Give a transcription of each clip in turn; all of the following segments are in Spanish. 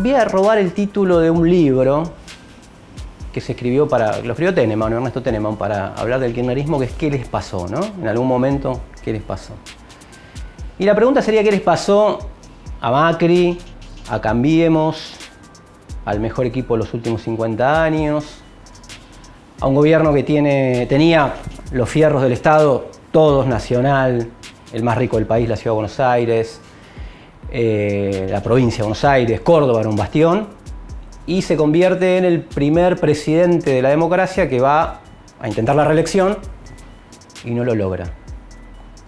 voy a robar el título de un libro que se escribió lo escribió Tenenbaum, Ernesto Tenenbaum, para hablar del kirchnerismo, que es ¿qué les pasó?, ¿no? En algún momento, ¿qué les pasó? Y la pregunta sería ¿qué les pasó a Macri, a Cambiemos, al mejor equipo de los últimos 50 años, a un gobierno que tenía los fierros del Estado, todos nacional, el más rico del país, la Ciudad de Buenos Aires, la provincia de Buenos Aires, Córdoba era un bastión, y se convierte en el primer presidente de la democracia que va a intentar la reelección y no lo logra?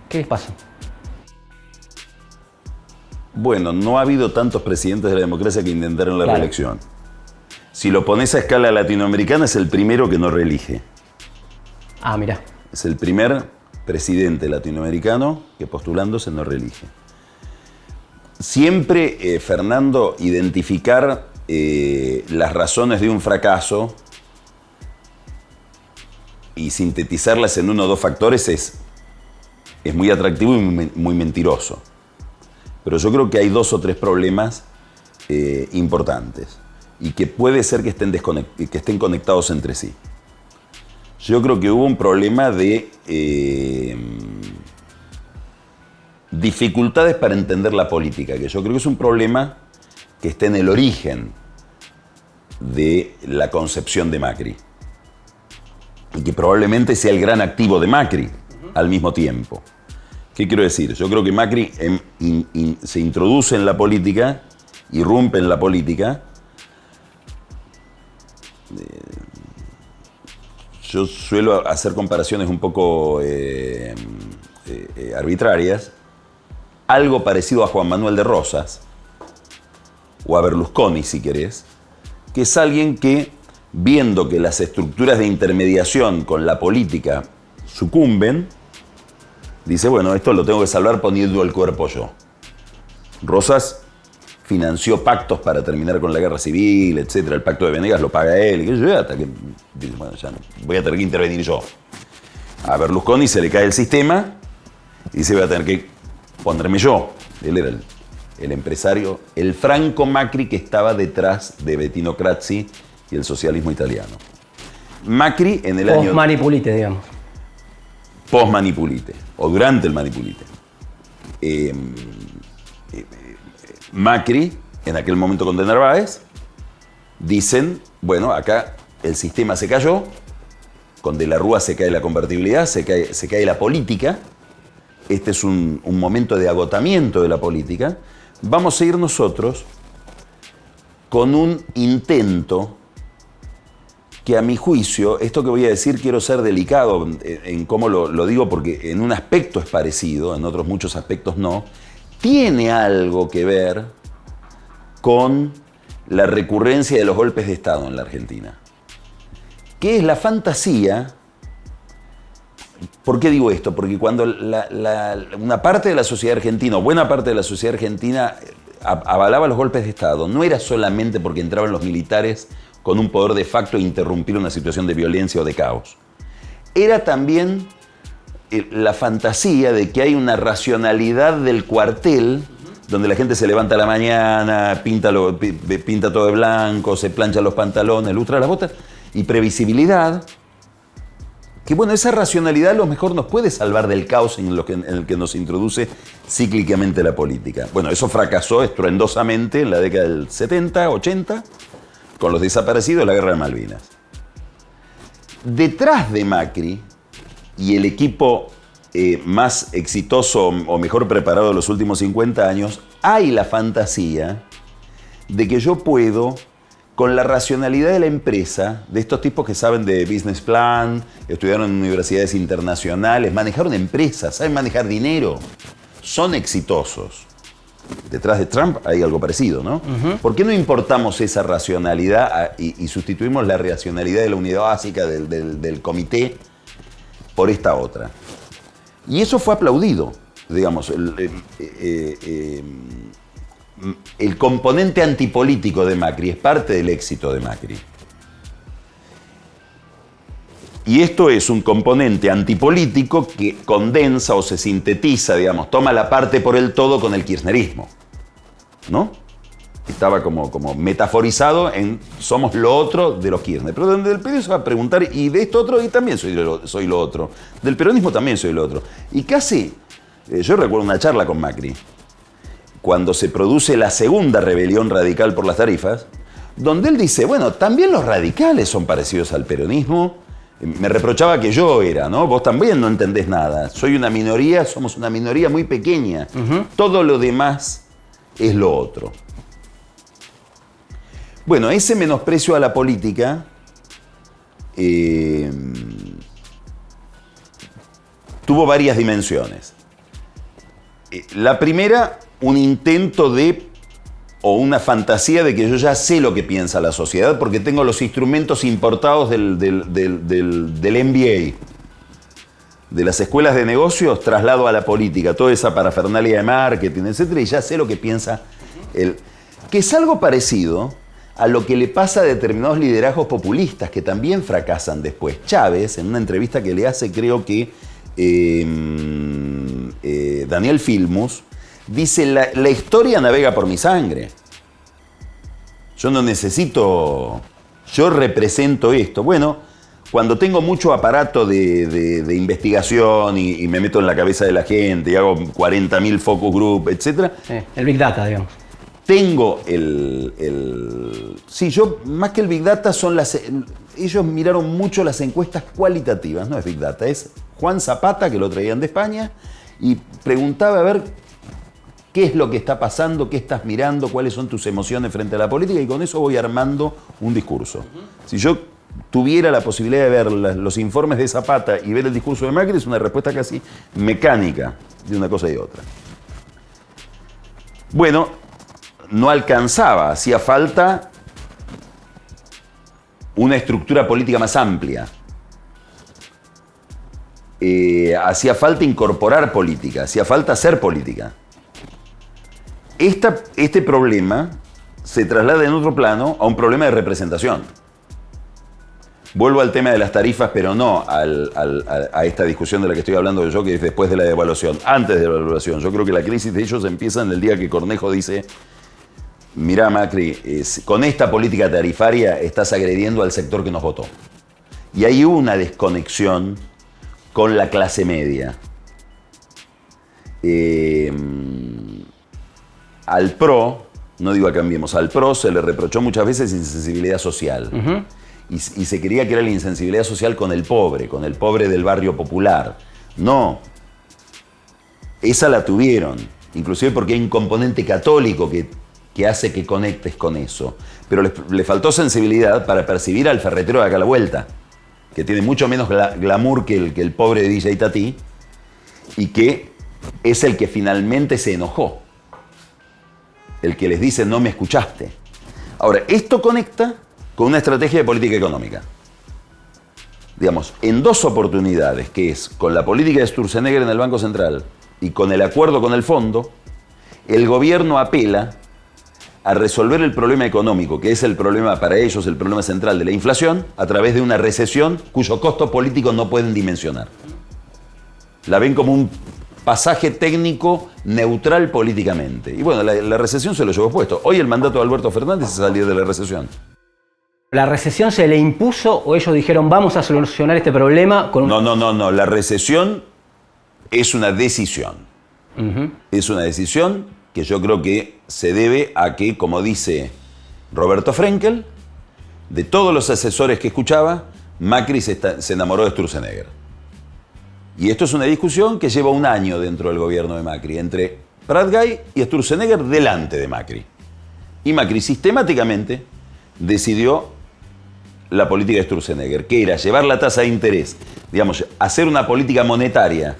¿Qué les pasó? Bueno, no ha habido tantos presidentes de la democracia que intentaron la reelección. Si lo pones a escala latinoamericana, es el primero que no reelige. Ah, mirá. Es el primer presidente latinoamericano que postulándose no reelige. Siempre, Fernando, identificar las razones de un fracaso y sintetizarlas en uno o dos factores es muy atractivo y muy mentiroso. Pero yo creo que hay dos o tres problemas importantes y que puede ser que estén conectados entre sí. Yo creo que hubo un problema de dificultades para entender la política, que yo creo que es un problema que está en el origen de la concepción de Macri y que probablemente sea el gran activo de Macri al mismo tiempo. ¿Qué quiero decir? Yo creo que Macri se introduce en la política, irrumpe en la política. Yo suelo hacer comparaciones un poco arbitrarias. Algo parecido a Juan Manuel de Rosas, o a Berlusconi si querés, que es alguien que, viendo que las estructuras de intermediación con la política sucumben, dice, bueno, esto lo tengo que salvar poniendo el cuerpo yo. Rosas financió pactos para terminar con la guerra civil, etc. El pacto de Venegas lo paga él, y yo hasta que dice, bueno, ya voy a tener que intervenir yo. A Berlusconi se le cae el sistema y dice, voy a tener que ponerme yo. Él era el empresario, el Franco Macri que estaba detrás de Bettino Craxi y el socialismo italiano. Macri en el año... Post-Manipulite, digamos. Post-Manipulite, o durante el Manipulite. Macri, en aquel momento con de Narváez, dicen, bueno, acá el sistema se cayó, con De la Rúa se cae la convertibilidad, se cae la política, este es un momento de agotamiento de la política, vamos a ir nosotros con un intento que a mi juicio, esto que voy a decir quiero ser delicado en cómo lo digo, porque en un aspecto es parecido, en otros muchos aspectos no, tiene algo que ver con la recurrencia de los golpes de Estado en la Argentina, que es la fantasía. ¿Por qué digo esto? Porque cuando una parte de la sociedad argentina, o buena parte de la sociedad argentina, avalaba los golpes de Estado, no era solamente porque entraban los militares con un poder de facto e interrumpir una situación de violencia o de caos. Era también la fantasía de que hay una racionalidad del cuartel, donde la gente se levanta a la mañana, pinta todo de blanco, se plancha los pantalones, lustra las botas, y previsibilidad. Que bueno, esa racionalidad a lo mejor nos puede salvar del caos en el que nos introduce cíclicamente la política. Bueno, eso fracasó estruendosamente en la década del 70, 80, con los desaparecidos de la Guerra de Malvinas. Detrás de Macri y el equipo más exitoso o mejor preparado de los últimos 50 años, hay la fantasía de que yo puedo, con la racionalidad de la empresa, de estos tipos que saben de business plan, estudiaron en universidades internacionales, manejaron empresas, saben manejar dinero, son exitosos. Detrás de Trump hay algo parecido, ¿no? Uh-huh. ¿Por qué no importamos esa racionalidad y sustituimos la racionalidad de la unidad básica del comité por esta otra? Y eso fue aplaudido, digamos. El componente antipolítico de Macri es parte del éxito de Macri. Y esto es un componente antipolítico que condensa o se sintetiza, digamos, toma la parte por el todo con el kirchnerismo, ¿no? estaba como metaforizado en somos lo otro de los Kirchner. Pero del PDI se va a preguntar, y de esto otro, y también soy lo otro. Del peronismo también soy lo otro. Y casi, yo recuerdo una charla con Macri, cuando se produce la segunda rebelión radical por las tarifas, donde él dice, bueno, también los radicales son parecidos al peronismo. Me reprochaba que yo era, ¿no? Vos también no entendés nada. Soy una minoría, somos una minoría muy pequeña. Todo lo demás es lo otro. Bueno, ese menosprecio a la política tuvo varias dimensiones. La primera, un intento o una fantasía de que yo ya sé lo que piensa la sociedad porque tengo los instrumentos importados del MBA, de las escuelas de negocios, traslado a la política, toda esa parafernalia de marketing, etcétera, y ya sé lo que piensa él. Que es algo parecido a lo que le pasa a determinados liderazgos populistas que también fracasan después. Chávez, en una entrevista que le hace, creo que Daniel Filmus, dice, la historia navega por mi sangre. Yo no necesito, yo represento esto. Bueno, cuando tengo mucho aparato de investigación y me meto en la cabeza de la gente y hago 40.000 focus group, etc. El Big Data, digamos. Tengo Sí, yo, más que el Big Data, ellos miraron mucho las encuestas cualitativas, no es Big Data, es Juan Zapata, que lo traían de España, y preguntaba a ver qué es lo que está pasando, qué estás mirando, cuáles son tus emociones frente a la política, y con eso voy armando un discurso. Si yo tuviera la posibilidad de ver los informes de Zapata y ver el discurso de Macri, es una respuesta casi mecánica de una cosa y otra. Bueno, no alcanzaba, hacía falta una estructura política más amplia. Hacía falta incorporar política, hacía falta hacer política. Este problema se traslada en otro plano a un problema de representación. Vuelvo al tema de las tarifas, pero no a esta discusión de la que estoy hablando yo, que es después de la devaluación, antes de la devaluación. Yo creo que la crisis de ellos empieza en el día que Cornejo dice: mirá, Macri, con esta política tarifaria estás agrediendo al sector que nos votó. Y hay una desconexión con la clase media. Al PRO, no digo a Cambiemos, al PRO se le reprochó muchas veces insensibilidad social. Y se quería que era la insensibilidad social con el pobre del barrio popular. No, esa la tuvieron, inclusive porque hay un componente católico que hace que conectes con eso. Pero le faltó sensibilidad para percibir al ferretero de acá a la vuelta, que tiene mucho menos glamour que el pobre de DJ Tati, y que es el que finalmente se enojó. El que les dice, no me escuchaste. Ahora, esto conecta con una estrategia de política económica. Digamos, en dos oportunidades, que es con la política de Sturzenegger en el Banco Central y con el acuerdo con el fondo, el gobierno apela a resolver el problema económico, que es el problema para ellos, el problema central de la inflación, a través de una recesión cuyo costo político no pueden dimensionar. La ven como un pasaje técnico neutral políticamente. Y bueno, la recesión se lo llevó puesto. Hoy el mandato de Alberto Fernández es salir de la recesión. ¿La recesión se le impuso o ellos dijeron vamos a solucionar este problema con un... No. La recesión es una decisión. Es una decisión que yo creo que se debe a que, como dice Roberto Frenkel, de todos los asesores que escuchaba, Macri se enamoró de Sturzenegger. Y esto es una discusión que lleva un año dentro del gobierno de Macri, entre Pratgay y Sturzenegger delante de Macri. Y Macri sistemáticamente decidió la política de Sturzenegger, que era llevar la tasa de interés, digamos, hacer una política monetaria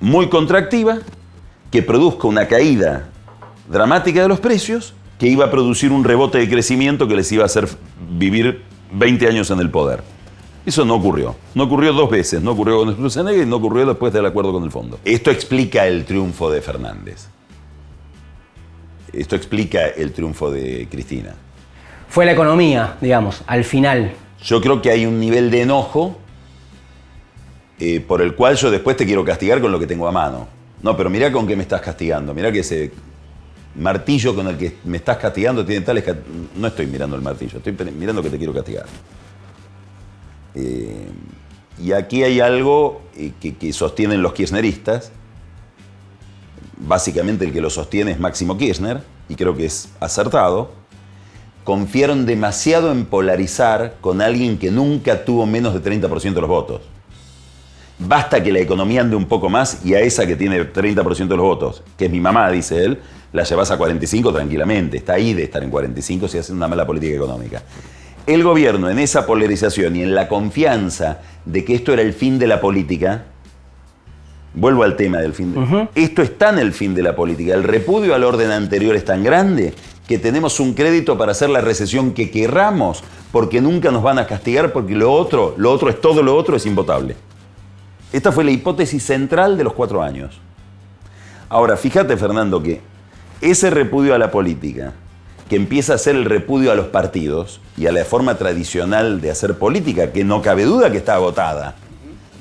muy contractiva, que produzca una caída dramática de los precios, que iba a producir un rebote de crecimiento que les iba a hacer vivir 20 años en el poder. Eso no ocurrió. No ocurrió dos veces. No ocurrió con Sturzenegger y no ocurrió después del acuerdo con el fondo. Esto explica el triunfo de Fernández. Esto explica el triunfo de Cristina. Fue la economía, digamos, al final. Yo creo que hay un nivel de enojo por el cual yo después te quiero castigar con lo que tengo a mano. No, pero mirá con qué me estás castigando. Mirá que martillo con el que me estás castigando tiene tales... No estoy mirando el martillo, estoy mirando que te quiero castigar. Y aquí hay algo que sostienen los kirchneristas. Básicamente el que lo sostiene es Máximo Kirchner, y creo que es acertado. Confiaron demasiado en polarizar con alguien que nunca tuvo menos de 30% de los votos. Basta que la economía ande un poco más y a esa que tiene 30% de los votos, que es mi mamá, dice él, la llevas a 45 tranquilamente. Está ahí de estar en 45 si hacen una mala política económica. El gobierno, en esa polarización y en la confianza de que esto era el fin de la política, vuelvo al tema del fin de... Esto está en el fin de la política. El repudio al orden anterior es tan grande que tenemos un crédito para hacer la recesión que querramos, porque nunca nos van a castigar, porque lo otro es todo, lo otro es invotable. Esta fue la hipótesis central de los 4 años. Ahora, fíjate, Fernando, que ese repudio a la política, que empieza a ser el repudio a los partidos y a la forma tradicional de hacer política, que no cabe duda que está agotada,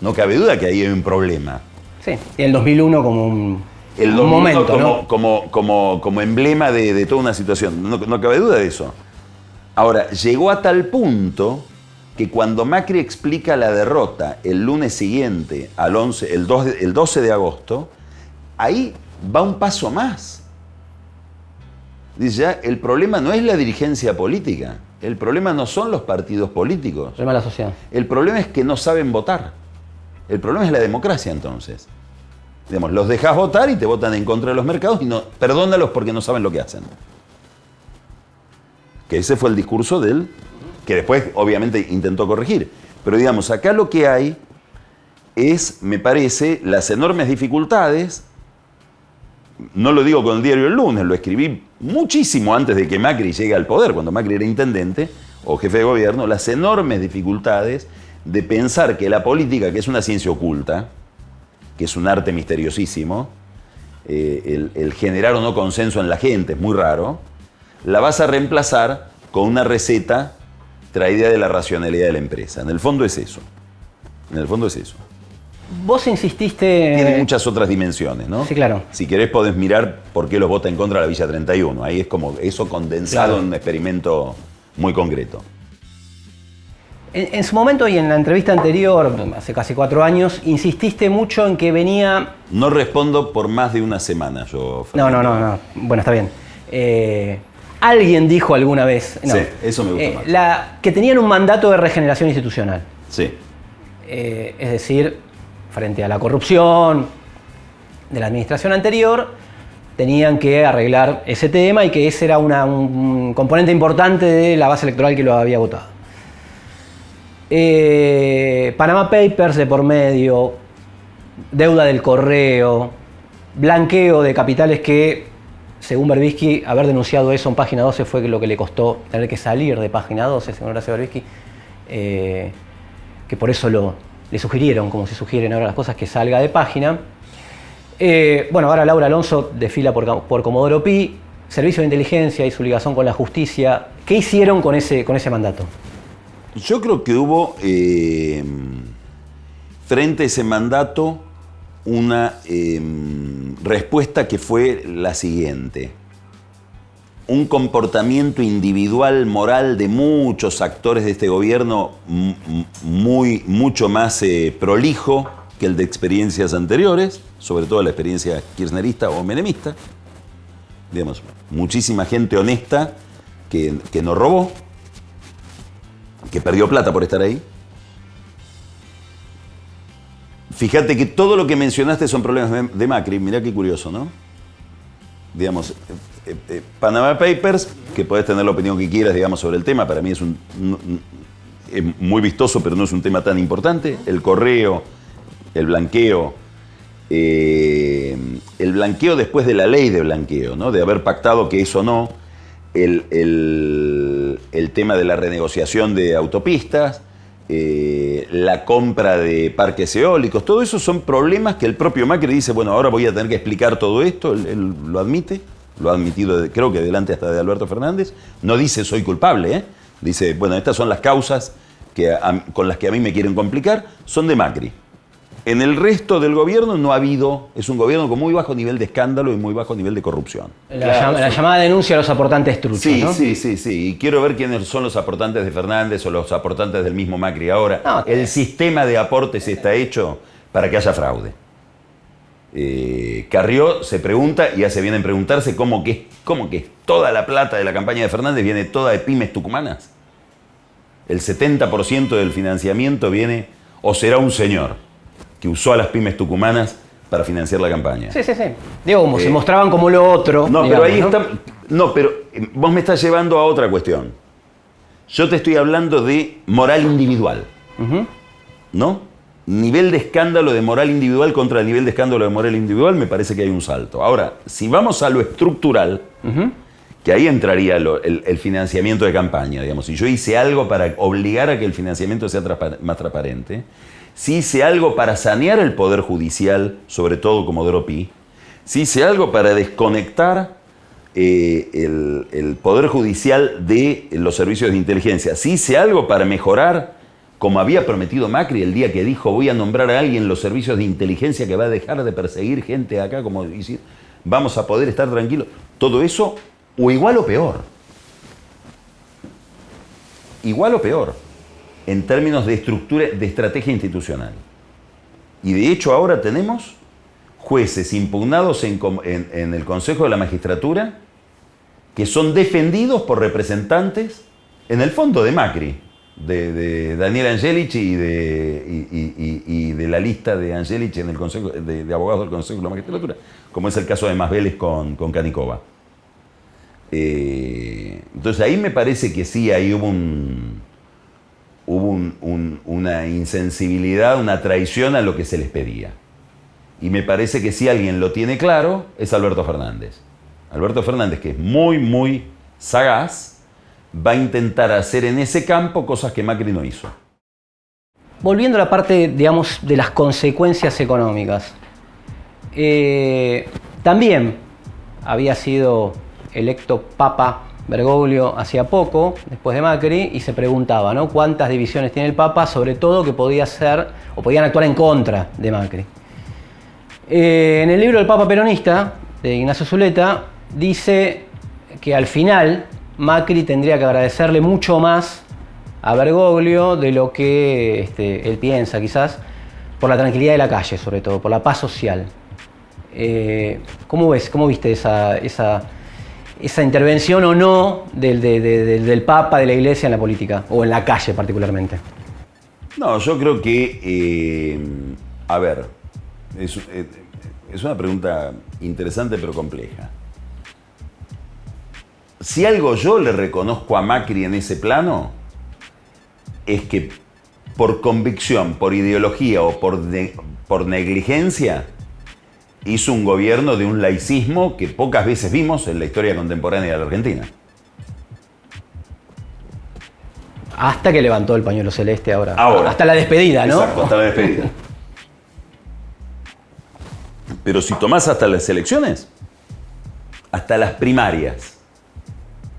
no cabe duda que ahí hay un problema. Sí, y el 2001 como un momento, ¿no? Como emblema de toda una situación, no cabe duda de eso. Ahora, llegó a tal punto que cuando Macri explica la derrota el lunes siguiente, el 12 de agosto, ahí va un paso más. Dice ya, el problema no es la dirigencia política, el problema no son los partidos políticos. El problema es la sociedad. El problema es que no saben votar. El problema es la democracia, entonces. Digamos, los dejas votar y te votan en contra de los mercados y no, perdónalos porque no saben lo que hacen. Que ese fue el discurso de él, que después obviamente intentó corregir. Pero digamos, acá lo que hay es, me parece, las enormes dificultades. No lo digo con el diario El Lunes, lo escribí muchísimo antes de que Macri llegue al poder, cuando Macri era intendente o jefe de gobierno, las enormes dificultades de pensar que la política, que es una ciencia oculta, que es un arte misteriosísimo, el generar o no consenso en la gente es muy raro, la vas a reemplazar con una receta traída de la racionalidad de la empresa. En el fondo es eso. En el fondo es eso. Vos insististe... Tiene muchas otras dimensiones, ¿no? Sí, claro. Si querés podés mirar por qué los vota en contra de la Villa 31. Ahí es como eso condensado, claro, en un experimento muy concreto. En su momento y en la entrevista anterior, hace casi 4 años, insististe mucho en que venía... No respondo por más de una semana, yo... Fernando. No. Bueno, está bien. Alguien dijo alguna vez... No, sí, eso me gusta más. Que tenían un mandato de regeneración institucional. Sí. Es decir, frente a la corrupción de la administración anterior, tenían que arreglar ese tema y que ese era un componente importante de la base electoral que lo había votado. Panama Papers de por medio, deuda del correo, blanqueo de capitales que, según Berbisky, haber denunciado eso en Página 12 fue lo que le costó tener que salir de Página 12, según Horacio Berbisky, que por eso le sugirieron, como se sugieren ahora las cosas, que salga de Página. Bueno, ahora Laura Alonso desfila por Comodoro Pi, Servicio de Inteligencia y su ligación con la justicia. ¿Qué hicieron con ese mandato? Yo creo que hubo, frente a ese mandato, una respuesta que fue la siguiente. Un comportamiento individual, moral de muchos actores de este gobierno mucho más prolijo que el de experiencias anteriores, sobre todo la experiencia kirchnerista o menemista. Digamos, muchísima gente honesta que no robó, que perdió plata por estar ahí. Fíjate que todo lo que mencionaste son problemas de Macri. Mirá qué curioso, ¿no? Digamos, Panama Papers, que podés tener la opinión que quieras, digamos, sobre el tema. Para mí es muy vistoso, pero no es un tema tan importante. El correo, el blanqueo. El blanqueo después de la ley de blanqueo, ¿no? De haber pactado que eso no. El tema de la renegociación de autopistas, la compra de parques eólicos, todo eso son problemas que el propio Macri dice, bueno, ahora voy a tener que explicar todo esto, él lo admite, lo ha admitido creo que delante hasta de Alberto Fernández, no dice soy culpable, dice, bueno, estas son las causas con las que a mí me quieren complicar, son de Macri. En el resto del gobierno no ha habido, es un gobierno con muy bajo nivel de escándalo y muy bajo nivel de corrupción. La llamada denuncia a los aportantes truchos, Sí, ¿no? sí. Y quiero ver quiénes son los aportantes de Fernández o los aportantes del mismo Macri ahora. No, el sistema de aportes está hecho para que haya fraude. Carrió se pregunta y hace bien en preguntarse cómo que toda la plata de la campaña de Fernández viene toda de pymes tucumanas. El 70% del financiamiento viene, o será un señor que usó a las pymes tucumanas para financiar la campaña. Sí. Digo, como se mostraban como lo otro. No, digamos, pero ahí está. No, pero vos me estás llevando a otra cuestión. Yo te estoy hablando de moral individual. ¿No? Nivel de escándalo de moral individual contra el nivel de escándalo de moral individual, me parece que hay un salto. Ahora, si vamos a lo estructural, que ahí entraría el financiamiento de campaña, digamos. Si yo hice algo para obligar a que el financiamiento sea más transparente, si hice algo para sanear el Poder Judicial, sobre todo Comodoro Pi, si hice algo para desconectar el Poder Judicial de los servicios de inteligencia, si hice algo para mejorar, como había prometido Macri el día que dijo voy a nombrar a alguien en los servicios de inteligencia que va a dejar de perseguir gente acá, como decir, vamos a poder estar tranquilos. Todo eso, o igual o peor. Igual o peor, en términos de estructura, de estrategia institucional. Y de hecho ahora tenemos jueces impugnados en el Consejo de la Magistratura que son defendidos por representantes, en el fondo de Macri, de Daniel Angelich y de la lista de Angelich en el Consejo de abogados del Consejo de la Magistratura, como es el caso de Masveles con Canicova. Entonces ahí me parece que sí, ahí hubo una insensibilidad, una traición a lo que se les pedía. Y me parece que si alguien lo tiene claro, es Alberto Fernández. Alberto Fernández, que es muy, muy sagaz, va a intentar hacer en ese campo cosas que Macri no hizo. Volviendo a la parte, digamos, de las consecuencias económicas. También había sido electo Papa Bergoglio hacía poco, después de Macri, y se preguntaba, ¿no?, cuántas divisiones tiene el Papa, sobre todo que podía ser o podían actuar en contra de Macri. En el libro del Papa Peronista, de Ignacio Zuleta, dice que al final Macri tendría que agradecerle mucho más a Bergoglio de lo que él piensa, quizás, por la tranquilidad de la calle, sobre todo, por la paz social. ¿Cómo ves? ¿Cómo viste esa intervención o no del Papa, de la Iglesia en la política, o en la calle particularmente? No, yo creo que, a ver, es una pregunta interesante pero compleja. Si algo yo le reconozco a Macri en ese plano, es que por convicción, por ideología o por negligencia, hizo un gobierno de un laicismo que pocas veces vimos en la historia contemporánea de la Argentina. Hasta que levantó el pañuelo celeste ahora. Hasta la despedida, ¿no? Exacto, hasta la despedida. Pero si tomás hasta las elecciones, hasta las primarias,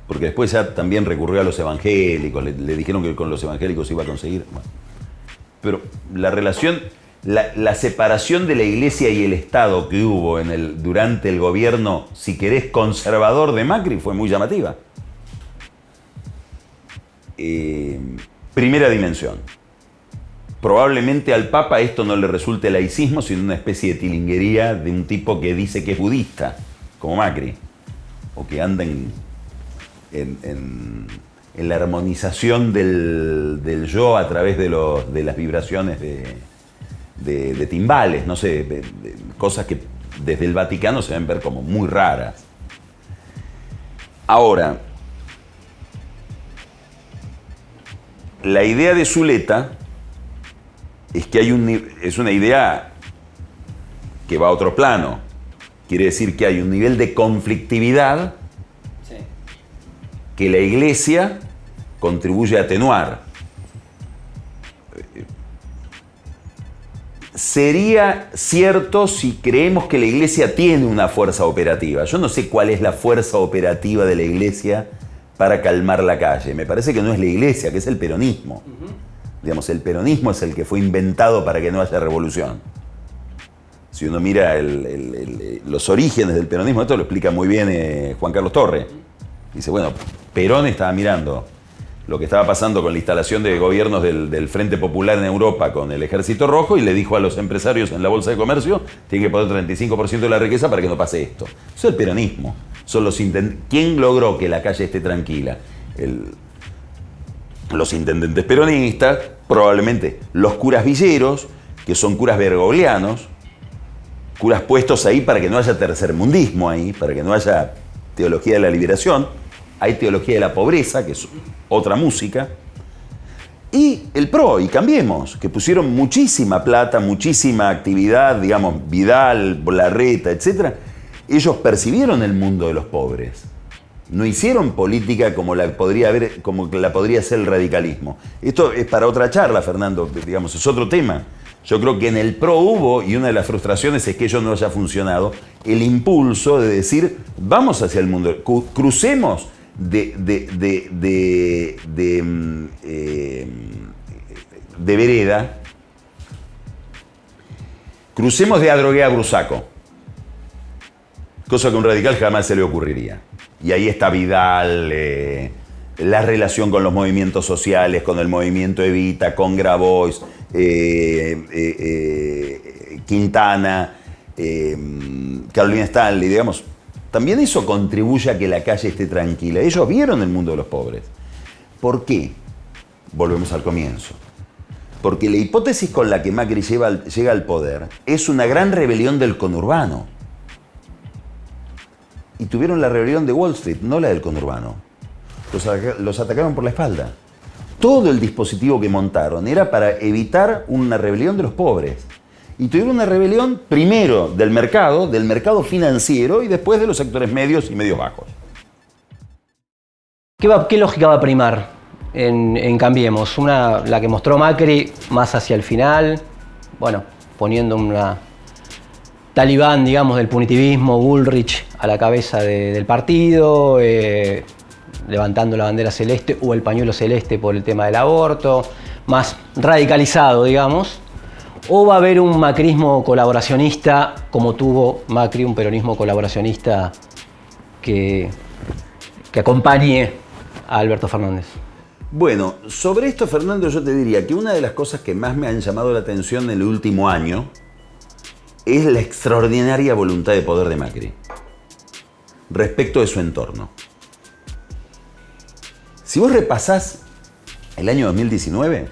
porque después ya también recurrió a los evangélicos, le dijeron que con los evangélicos iba a conseguir. Bueno, pero la relación, la separación de la Iglesia y el Estado que hubo durante el gobierno, si querés, conservador de Macri, fue muy llamativa. Primera dimensión. Probablemente al Papa esto no le resulte laicismo, sino una especie de tilinguería de un tipo que dice que es budista, como Macri, o que anda en la armonización del yo a través de las vibraciones de timbales, no sé, de cosas que desde el Vaticano se ven ver como muy raras. Ahora, la idea de Zuleta es que es una idea que va a otro plano. Quiere decir que hay un nivel de conflictividad que la Iglesia contribuye a atenuar. Sería cierto si creemos que la Iglesia tiene una fuerza operativa. Yo no sé cuál es la fuerza operativa de la Iglesia para calmar la calle. Me parece que no es la Iglesia, que es el peronismo. Digamos, el peronismo es el que fue inventado para que no haya revolución. Si uno mira los orígenes del peronismo, esto lo explica muy bien Juan Carlos Torre. Dice, bueno, Perón estaba mirando lo que estaba pasando con la instalación de gobiernos del Frente Popular en Europa con el Ejército Rojo y le dijo a los empresarios en la Bolsa de Comercio, tienen que poner 35% de la riqueza para que no pase esto. Eso es el peronismo. Son ¿Quién logró que la calle esté tranquila? Los intendentes peronistas, probablemente los curas villeros, que son curas bergoglianos, curas puestos ahí para que no haya tercermundismo ahí, para que no haya teología de la liberación. Hay teología de la pobreza, que es otra música. Y el PRO y Cambiemos, que pusieron muchísima plata, muchísima actividad, digamos, Vidal, Larreta, etc. Ellos percibieron el mundo de los pobres. No hicieron política como la podría hacer el radicalismo. Esto es para otra charla, Fernando, digamos, es otro tema. Yo creo que en el PRO hubo, y una de las frustraciones es que ello no haya funcionado, el impulso de decir, vamos hacia el mundo, crucemos de vereda, crucemos de Adrogué a Brusaco, cosa que a un radical jamás se le ocurriría. Y ahí está Vidal, la relación con los movimientos sociales, con el movimiento Evita, con Grabois, Quintana, Carolina Stanley, digamos. También eso contribuye a que la calle esté tranquila. Ellos vieron el mundo de los pobres. ¿Por qué? Volvemos al comienzo. Porque la hipótesis con la que Macri llega al poder es una gran rebelión del conurbano. Y tuvieron la rebelión de Wall Street, no la del conurbano. Los atacaron por la espalda. Todo el dispositivo que montaron era para evitar una rebelión de los pobres. Y tuvieron una rebelión primero del mercado financiero y después de los sectores medios y medios bajos. ¿Qué lógica va a primar en Cambiemos? La que mostró Macri más hacia el final, bueno, poniendo una talibán, digamos, del punitivismo, Bullrich a la cabeza del partido, levantando la bandera celeste o el pañuelo celeste por el tema del aborto, más radicalizado, digamos. ¿O va a haber un macrismo colaboracionista como tuvo Macri, un peronismo colaboracionista que acompañe a Alberto Fernández? Bueno, sobre esto, Fernando, yo te diría que una de las cosas que más me han llamado la atención en el último año es la extraordinaria voluntad de poder de Macri respecto de su entorno. Si vos repasás el año 2019,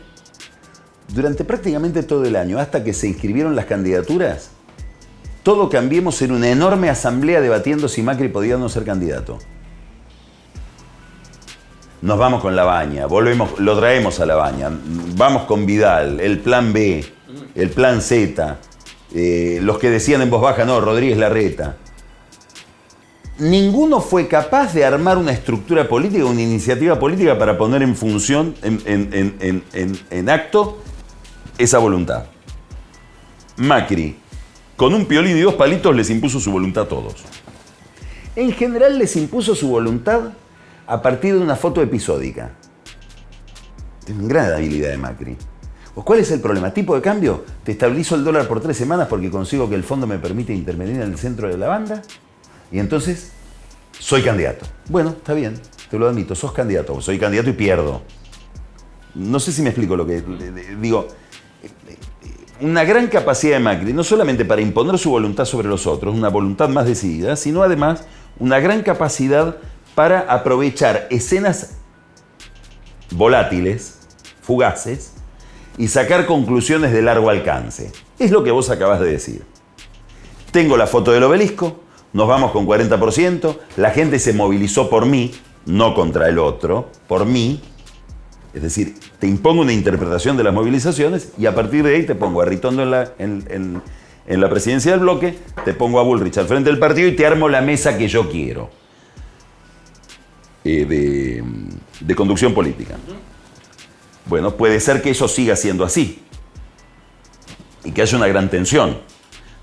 durante prácticamente todo el año, hasta que se inscribieron las candidaturas, todo Cambiemos en una enorme asamblea debatiendo si Macri podía o no ser candidato. Nos vamos con Labaña, lo traemos a Labaña, vamos con Vidal, el plan B, el plan Z, los que decían en voz baja, no, Rodríguez Larreta. Ninguno fue capaz de armar una estructura política, una iniciativa política para poner en función, en acto, esa voluntad. Macri, con un piolín y 2 palitos, les impuso su voluntad a todos. En general les impuso su voluntad a partir de una foto episódica. Tiene una gran habilidad de Macri. ¿Cuál es el problema? ¿Tipo de cambio? Te estabilizo el dólar por 3 semanas porque consigo que el fondo me permite intervenir en el centro de la banda. Y entonces, soy candidato. Bueno, está bien, te lo admito, sos candidato. Soy candidato y pierdo. No sé si me explico lo que digo. Una gran capacidad de Macri, no solamente para imponer su voluntad sobre los otros, una voluntad más decidida, sino además una gran capacidad para aprovechar escenas volátiles, fugaces, y sacar conclusiones de largo alcance. Es lo que vos acabás de decir. Tengo la foto del obelisco, nos vamos con 40%, la gente se movilizó por mí, no contra el otro, por mí. Es decir, te impongo una interpretación de las movilizaciones y a partir de ahí te pongo a Ritondo en la presidencia del bloque, te pongo a Bullrich al frente del partido y te armo la mesa que yo quiero de conducción política. Bueno, puede ser que eso siga siendo así y que haya una gran tensión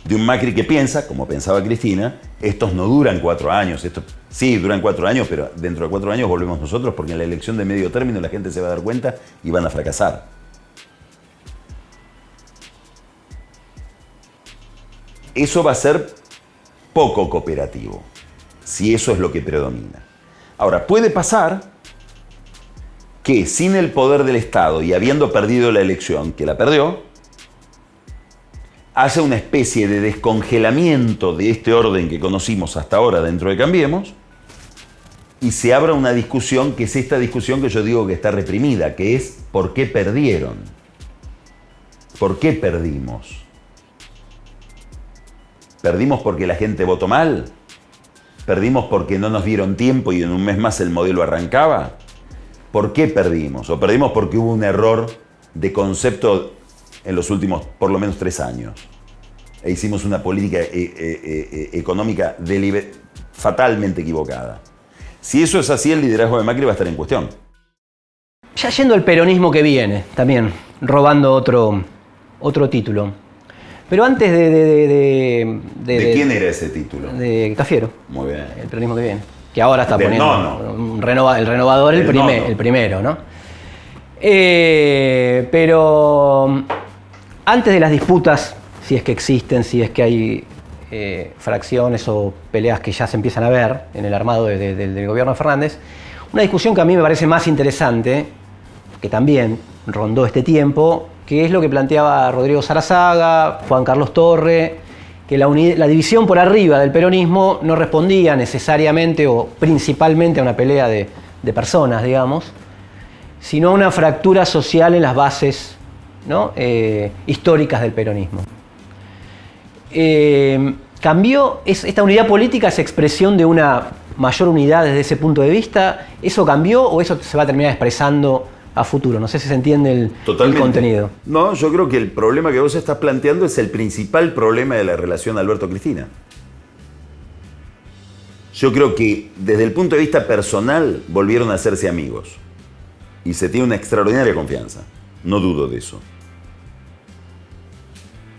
de un Macri que piensa, como pensaba Cristina, estos no duran 4 años, estos sí duran 4 años, pero dentro de 4 años volvemos nosotros porque en la elección de medio término la gente se va a dar cuenta y van a fracasar. eso va a ser poco cooperativo, si eso es lo que predomina. Ahora, puede pasar que sin el poder del Estado y habiendo perdido la elección, que la perdió, haya una especie de descongelamiento de este orden que conocimos hasta ahora dentro de Cambiemos y se abra una discusión que es esta discusión que yo digo que está reprimida, que es ¿por qué perdieron? ¿Por qué perdimos? ¿Perdimos porque la gente votó mal? ¿Perdimos porque no nos dieron tiempo y en un mes más el modelo arrancaba? ¿Por qué perdimos? ¿O perdimos porque hubo un error de concepto en los últimos por lo menos 3 años? E hicimos una política económica fatalmente equivocada. Si eso es así, el liderazgo de Macri va a estar en cuestión. Ya yendo al peronismo que viene, también robando otro título. Pero antes ¿De quién era ese título? De Cafiero. Muy bien. El peronismo que viene. Que ahora está Del poniendo nono. el renovador, el primero, ¿no? Pero antes de las disputas, si es que existen, si es que hay fracciones o peleas que ya se empiezan a ver en el armado del gobierno de Fernández, una discusión que a mí me parece más interesante, que también rondó este tiempo, que es lo que planteaba Rodrigo Sarazaga, Juan Carlos Torre, que la división por arriba del peronismo no respondía necesariamente o principalmente a una pelea de personas, digamos, sino a una fractura social en las bases, ¿no? Históricas del peronismo. ¿Cambió? ¿Esta unidad política es expresión de una mayor unidad desde ese punto de vista? ¿Eso cambió o eso se va a terminar expresando a futuro? No sé si se entiende el contenido. No, yo creo que el problema que vos estás planteando es el principal problema de la relación Alberto-Cristina. Yo creo que desde el punto de vista personal volvieron a hacerse amigos y se tiene una extraordinaria confianza, no dudo de eso.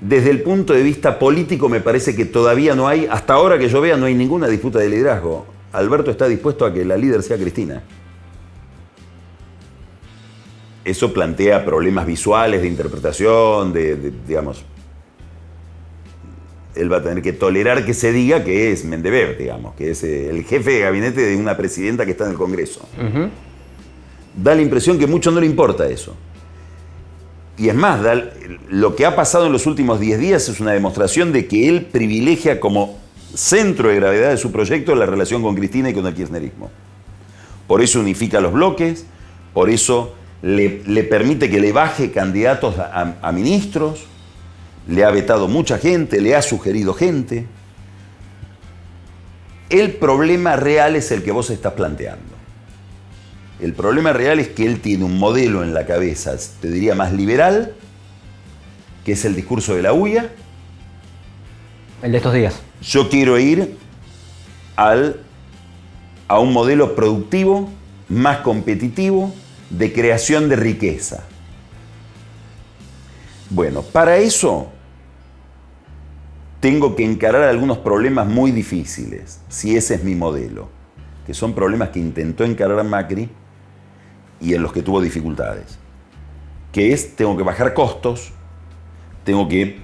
Desde el punto de vista político me parece que todavía no hay, hasta ahora que yo vea, no hay ninguna disputa de liderazgo. Alberto está dispuesto a que la líder sea Cristina. Eso plantea problemas visuales, de interpretación, digamos, él va a tener que tolerar que se diga que es Mendebev, digamos, que es el jefe de gabinete de una presidenta que está en el Congreso. Uh-huh. Da la impresión que mucho no le importa eso. Y es más, lo que ha pasado en los últimos 10 días es una demostración de que él privilegia como centro de gravedad de su proyecto la relación con Cristina y con el kirchnerismo. Por eso unifica los bloques, por eso le permite que le baje candidatos a ministros, le ha vetado mucha gente, le ha sugerido gente. El problema real es el que vos estás planteando. El problema real es que él tiene un modelo en la cabeza, te diría más liberal, que es el discurso de la UIA. El de estos días. Yo quiero ir a un modelo productivo, más competitivo, de creación de riqueza. Bueno, para eso tengo que encarar algunos problemas muy difíciles, si ese es mi modelo, que son problemas que intentó encarar Macri y en los que tuvo dificultades, que es, tengo que bajar costos, tengo que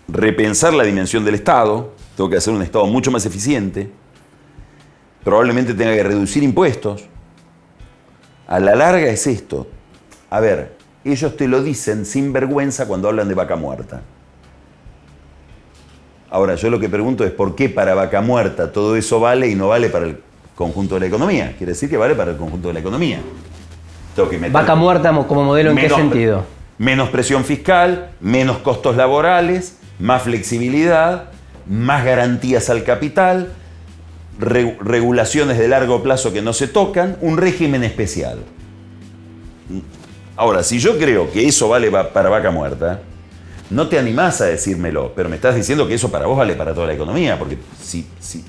repensar la dimensión del Estado, tengo que hacer un Estado mucho más eficiente, probablemente tenga que reducir impuestos. A la larga es esto. A ver, ellos te lo dicen sin vergüenza cuando hablan de vaca muerta. Ahora, yo lo que pregunto es ¿por qué para vaca muerta todo eso vale y no vale para el conjunto de la economía? Quiere decir que vale para el conjunto de la economía. Tengo que meter vaca muerta como modelo, ¿en qué sentido? Menos presión fiscal, menos costos laborales, más flexibilidad, más garantías al capital, regulaciones de largo plazo que no se tocan, un régimen especial. Ahora, si yo creo que eso vale para vaca muerta, no te animás a decírmelo, pero me estás diciendo que eso para vos vale para toda la economía, porque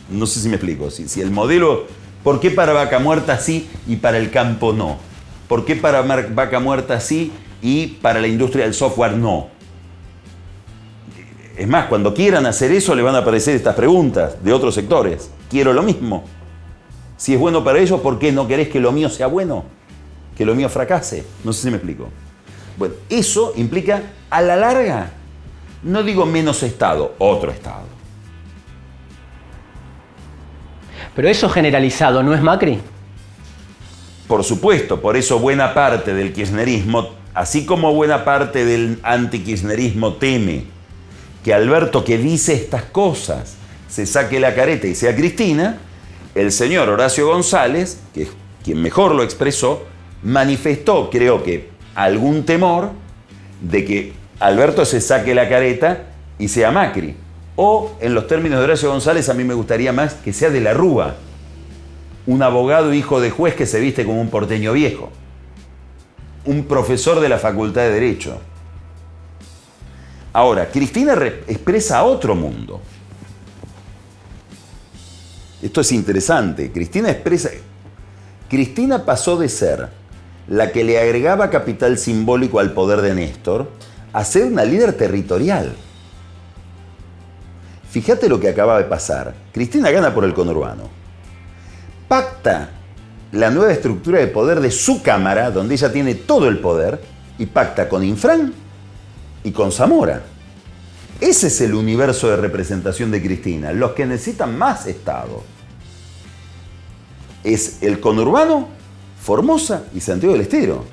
no sé si me explico, si el modelo, ¿por qué para vaca muerta sí y para el campo no? ¿Por qué para vaca muerta sí y para la industria del software no? Es más, cuando quieran hacer eso le van a aparecer estas preguntas de otros sectores. Quiero lo mismo. Si es bueno para ellos, ¿por qué no querés que lo mío sea bueno? Que lo mío fracase. No sé si me explico. Bueno, eso implica a la larga No digo menos Estado, otro Estado. Pero eso generalizado, ¿no es Macri? Por supuesto, por eso buena parte del kirchnerismo, así como buena parte del antikirchnerismo teme que Alberto, que dice estas cosas, se saque la careta y sea Cristina, el señor Horacio González, que es quien mejor lo expresó, manifestó, creo que, algún temor de que Alberto se saque la careta y sea Macri. O, en los términos de Horacio González, a mí me gustaría más que sea de la Rúa, un abogado hijo de juez que se viste como un porteño viejo, un profesor de la Facultad de Derecho. Ahora, Cristina expresa otro mundo. Esto es interesante. Cristina pasó de ser la que le agregaba capital simbólico al poder de Néstor a ser una líder territorial. Fíjate lo que acaba de pasar. Cristina gana por el conurbano. Pacta la nueva estructura de poder de su Cámara, donde ella tiene todo el poder, y pacta con Infran y con Zamora. Ese es el universo de representación de Cristina, los que necesitan más Estado. Es el conurbano, Formosa y Santiago del Estero.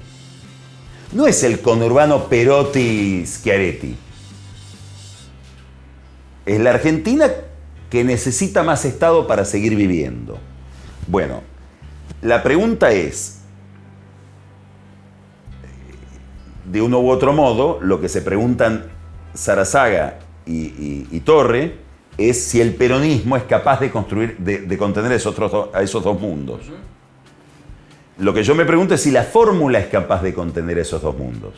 No es el conurbano Perotti-Schiaretti. Es la Argentina que necesita más Estado para seguir viviendo. Bueno, la pregunta es, de uno u otro modo, lo que se preguntan Sarazaga y Torre es si el peronismo es capaz de construir, de contener a esos dos mundos. Lo que yo me pregunto es si la fórmula es capaz de contener esos dos mundos.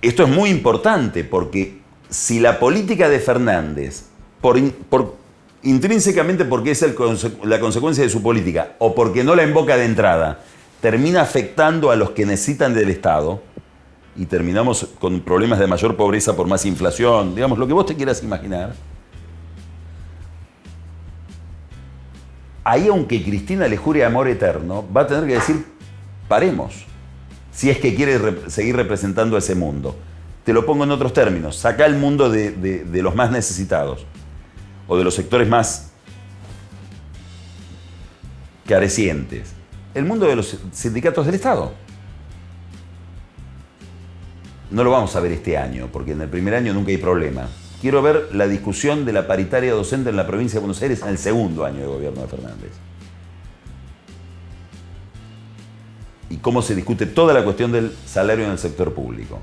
Esto es muy importante porque si la política de Fernández, intrínsecamente porque es la consecuencia de su política o porque no la invoca de entrada, termina afectando a los que necesitan del Estado y terminamos con problemas de mayor pobreza por más inflación, digamos, lo que vos te quieras imaginar. Ahí, aunque Cristina le jure amor eterno, va a tener que decir, paremos, si es que quiere seguir representando a ese mundo. Te lo pongo en otros términos, saca el mundo de los más necesitados o de los sectores más carecientes. El mundo de los sindicatos del Estado. No lo vamos a ver este año, porque en el primer año nunca hay problema. Quiero ver la discusión de la paritaria docente en la provincia de Buenos Aires en el segundo año de gobierno de Fernández. Y cómo se discute toda la cuestión del salario en el sector público.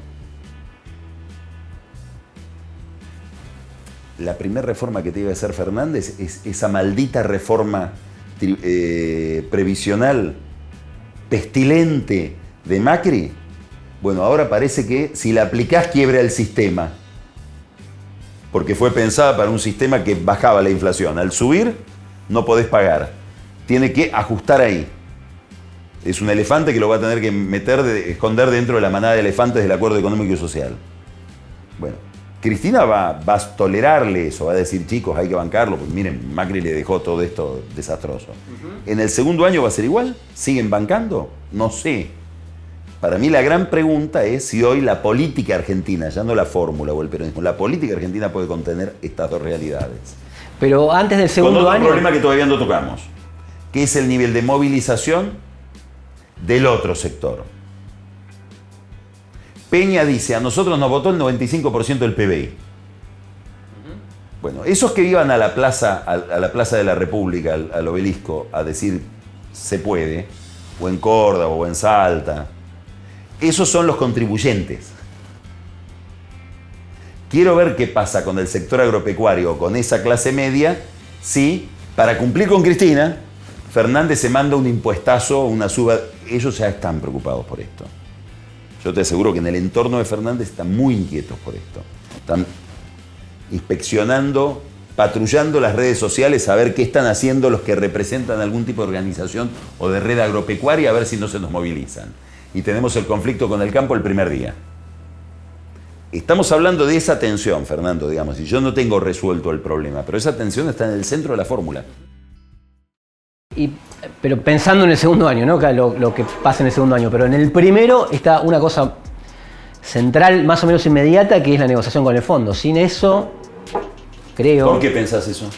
La primera reforma que te iba a hacer Fernández es esa maldita reforma previsional pestilente de Macri. Bueno, ahora parece que si la aplicás quiebra el sistema. Porque fue pensada para un sistema que bajaba la inflación. Al subir, no podés pagar. Tiene que ajustar ahí. Es un elefante que lo va a tener que esconder dentro de la manada de elefantes del Acuerdo Económico y Social. Bueno, Cristina va a tolerarle eso, va a decir, chicos, hay que bancarlo, pues miren, Macri le dejó todo esto desastroso. ¿En el segundo año va a ser igual? ¿Siguen bancando? No sé. Para mí la gran pregunta es si hoy la política argentina, ya no la fórmula o el peronismo, la política argentina puede contener estas dos realidades. Pero antes del segundo año... Con otro año... problema que todavía no tocamos, que es el nivel de movilización del otro sector. Peña dice, a nosotros nos votó el 95% del PBI. Bueno, esos que iban a la plaza de la República, al obelisco, a decir se puede, o en Córdoba o en Salta, esos son los contribuyentes. Quiero ver qué pasa con el sector agropecuario, con esa clase media, si para cumplir con Cristina, Fernández se manda un impuestazo, una suba. Ellos ya están preocupados por esto. Yo te aseguro que en el entorno de Fernández están muy inquietos por esto. Están inspeccionando, patrullando las redes sociales a ver qué están haciendo los que representan algún tipo de organización o de red agropecuaria, a ver si no se nos movilizan. Y tenemos el conflicto con el campo el primer día. Estamos hablando de esa tensión, Fernando, digamos, y yo no tengo resuelto el problema, pero esa tensión está en el centro de la fórmula. Pero pensando en el segundo año, ¿no? Lo que pasa en el segundo año, pero en el primero está una cosa central, más o menos inmediata, que es la negociación con el fondo. Sin eso, creo... ¿Por qué pensás eso?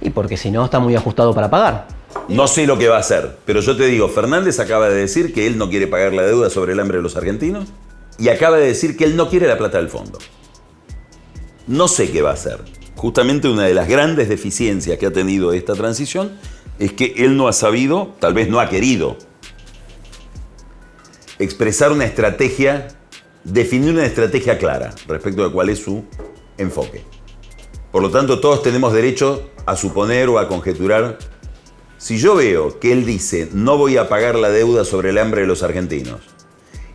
Y porque si no, está muy ajustado para pagar. No sé lo que va a hacer, pero yo te digo, Fernández acaba de decir que él no quiere pagar la deuda sobre el hambre de los argentinos y acaba de decir que él no quiere la plata del fondo. No sé qué va a hacer. Justamente una de las grandes deficiencias que ha tenido esta transición es que él no ha sabido, tal vez no ha querido, expresar una estrategia, definir una estrategia clara respecto de cuál es su enfoque. Por lo tanto, todos tenemos derecho a suponer o a conjeturar. Si yo veo que él dice no voy a pagar la deuda sobre el hambre de los argentinos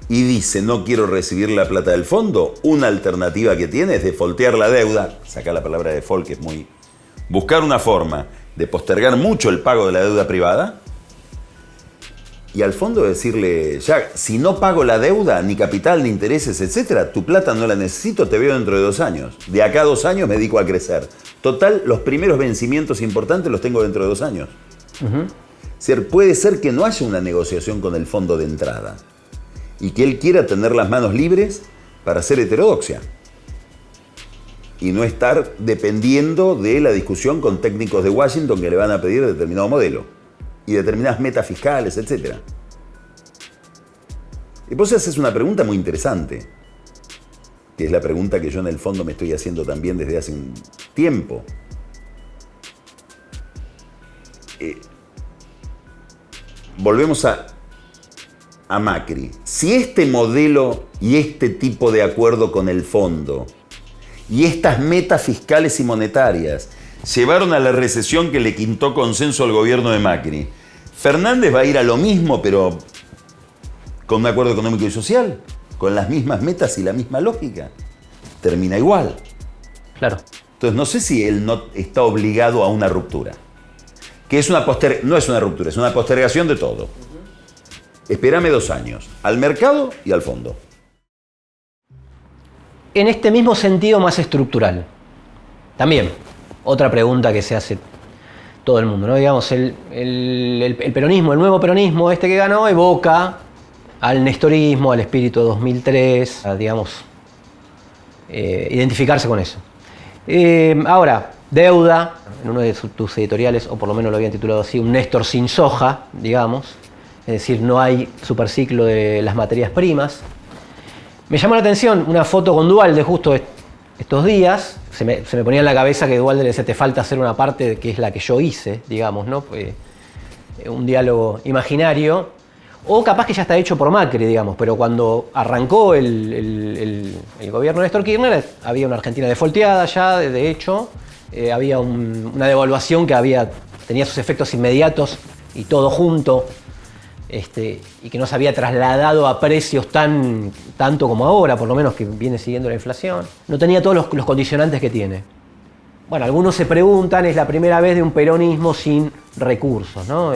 y dice no quiero recibir la plata del fondo, una alternativa que tiene es defoltear la deuda, sacar la palabra default que es muy... buscar una forma de postergar mucho el pago de la deuda privada y al fondo decirle, ya, si no pago la deuda, ni capital, ni intereses, etcétera, tu plata no la necesito, te veo dentro de 2 años. De acá a 2 años me dedico a crecer. Total, los primeros vencimientos importantes los tengo dentro de 2 años. Uh-huh. Es decir, puede ser que no haya una negociación con el fondo de entrada y que él quiera tener las manos libres para hacer heterodoxia y no estar dependiendo de la discusión con técnicos de Washington que le van a pedir determinado modelo y determinadas metas fiscales, etc. Y vos haces una pregunta muy interesante, que es la pregunta que yo en el fondo me estoy haciendo también desde hace un tiempo. Volvemos a Macri. Si este modelo y este tipo de acuerdo con el fondo y estas metas fiscales y monetarias llevaron a la recesión que le quintó consenso al gobierno de Macri, Fernández va a ir a lo mismo, pero con un acuerdo económico y social, con las mismas metas y la misma lógica. Termina igual. Claro. Entonces no sé si él no está obligado a una ruptura. Que es no es una ruptura, es una postergación de todo. Espérame 2 años, al mercado y al fondo. En este mismo sentido más estructural, también, otra pregunta que se hace todo el mundo, ¿no? Digamos, el peronismo, el nuevo peronismo este que ganó, evoca al nestorismo, al espíritu de 2003, a, digamos, identificarse con eso. Ahora, deuda, en uno de tus editoriales, o por lo menos lo habían titulado así, un Néstor sin soja, digamos, es decir, no hay superciclo de las materias primas. Me llamó la atención una foto con Duhalde justo estos días, se me ponía en la cabeza que Duhalde le decía, te falta hacer una parte que es la que yo hice, digamos, ¿no? Un diálogo imaginario, o capaz que ya está hecho por Macri, digamos, pero cuando arrancó el gobierno de Néstor Kirchner había una Argentina defolteada ya, de hecho, había una devaluación que tenía sus efectos inmediatos y todo junto, y que no se había trasladado a precios tanto como ahora, por lo menos que viene siguiendo la inflación. No tenía todos los condicionantes que tiene. Bueno, algunos se preguntan, es la primera vez de un peronismo sin recursos, ¿no?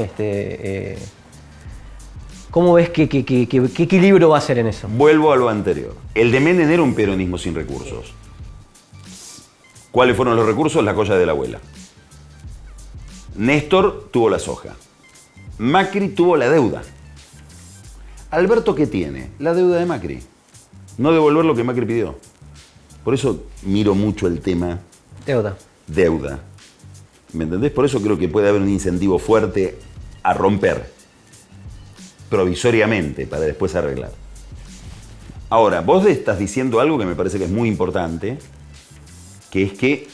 ¿Cómo ves qué equilibrio va a ser en eso? Vuelvo a lo anterior. El de Menem era un peronismo sin recursos. ¿Cuáles fueron los recursos? La colla de la abuela. Néstor tuvo la soja. Macri tuvo la deuda. Alberto, ¿qué tiene? La deuda de Macri. No devolver lo que Macri pidió. Por eso miro mucho el tema deuda. ¿Me entendés? Por eso creo que puede haber un incentivo fuerte a romper provisoriamente para después arreglar. Ahora, vos estás diciendo algo que me parece que es muy importante, que es que,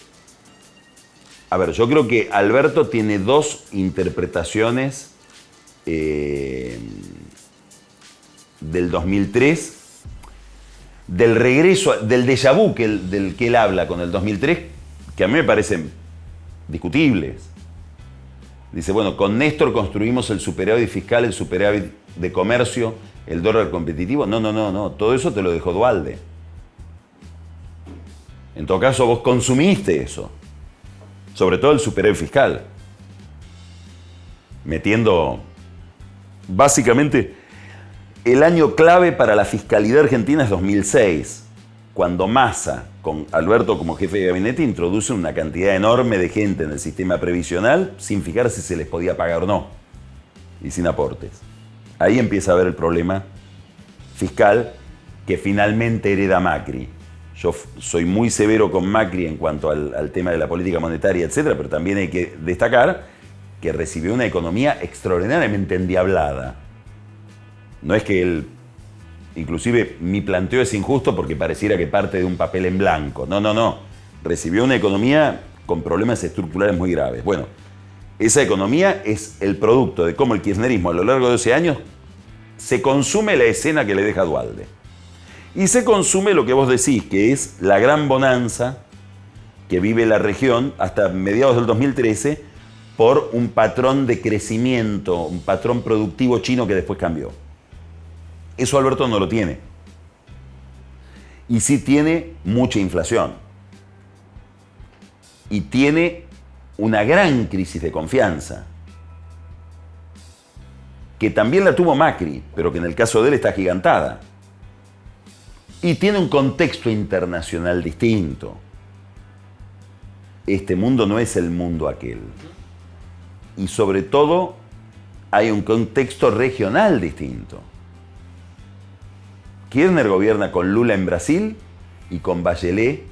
a ver, yo creo que Alberto tiene 2 interpretaciones del 2003, del regreso, del déjà vu del que él habla con el 2003, que a mí me parecen discutibles. Dice, bueno, con Néstor construimos el superávit fiscal, el superávit de comercio, el dólar competitivo. No, todo eso te lo dejó Duhalde. En todo caso, vos consumiste eso, sobre todo el superávit fiscal, metiendo básicamente el año clave para la fiscalidad argentina es 2006, cuando Massa, con Alberto como jefe de gabinete, introduce una cantidad enorme de gente en el sistema previsional sin fijar si se les podía pagar o no, y sin aportes. Ahí empieza a haber el problema fiscal que finalmente hereda Macri. Yo soy muy severo con Macri en cuanto al tema de la política monetaria, etcétera, pero también hay que destacar que recibió una economía extraordinariamente endiablada. No es que él... Inclusive mi planteo es injusto porque pareciera que parte de un papel en blanco. No. Recibió una economía con problemas estructurales muy graves. Bueno, esa economía es el producto de cómo el kirchnerismo a lo largo de 12 años se consume la escena que le deja Duhalde. Y se consume lo que vos decís, que es la gran bonanza que vive la región hasta mediados del 2013 por un patrón de crecimiento, un patrón productivo chino que después cambió. Eso Alberto no lo tiene. Y sí tiene mucha inflación. Y tiene una gran crisis de confianza, que también la tuvo Macri, pero que en el caso de él está agigantada. Y tiene un contexto internacional distinto. Este mundo no es el mundo aquel. Y sobre todo hay un contexto regional distinto. Kirchner gobierna con Lula en Brasil y con Bachelet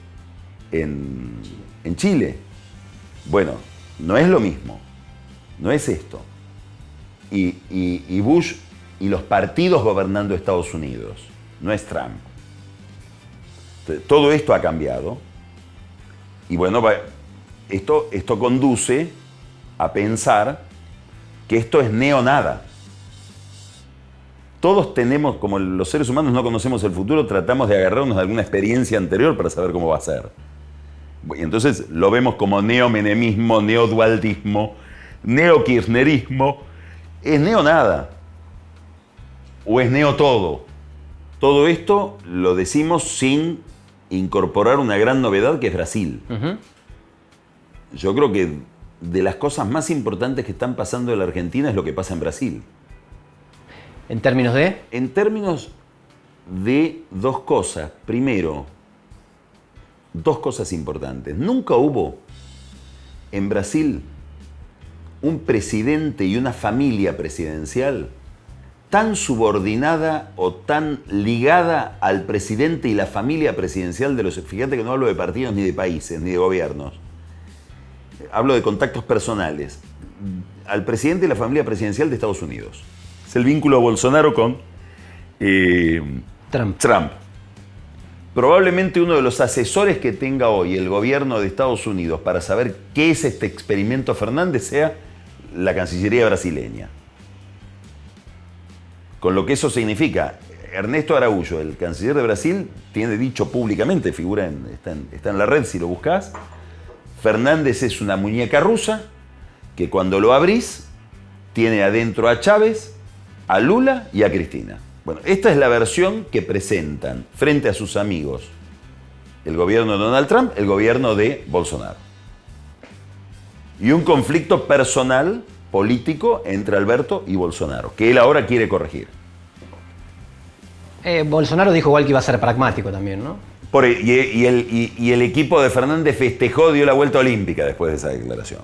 en Chile. Bueno, no es lo mismo. No es esto. Y Bush y los partidos gobernando Estados Unidos. No es Trump. Entonces, todo esto ha cambiado. Y bueno, esto conduce a pensar que esto es neonada. Todos tenemos, como los seres humanos no conocemos el futuro, tratamos de agarrarnos de alguna experiencia anterior para saber cómo va a ser. Y entonces lo vemos como neomenemismo, neodualdismo, neokirchnerismo. Es neonada. O es neo todo. Todo esto lo decimos sin incorporar una gran novedad que es Brasil. Yo creo que de las cosas más importantes que están pasando en la Argentina es lo que pasa en Brasil. ¿En términos de? En términos de dos cosas. Primero, dos cosas importantes. Nunca hubo en Brasil un presidente y una familia presidencial tan subordinada o tan ligada al presidente y la familia presidencial de los... Fíjate que no hablo de partidos ni de países ni de gobiernos. Hablo de contactos personales. Al presidente y la familia presidencial de Estados Unidos. Es el vínculo de Bolsonaro con Trump. Probablemente uno de los asesores que tenga hoy el gobierno de Estados Unidos para saber qué es este experimento Fernández sea la Cancillería brasileña. Con lo que eso significa, Ernesto Araújo, el canciller de Brasil, tiene dicho públicamente, está en la red si lo buscas, Fernández es una muñeca rusa que cuando lo abrís tiene adentro a Chávez, a Lula y a Cristina. Bueno, esta es la versión que presentan frente a sus amigos el gobierno de Donald Trump, el gobierno de Bolsonaro. Y un conflicto personal, político, entre Alberto y Bolsonaro, que él ahora quiere corregir. Bolsonaro dijo igual que iba a ser pragmático también, ¿no? Y el equipo de Fernández festejó, dio la vuelta olímpica después de esa declaración.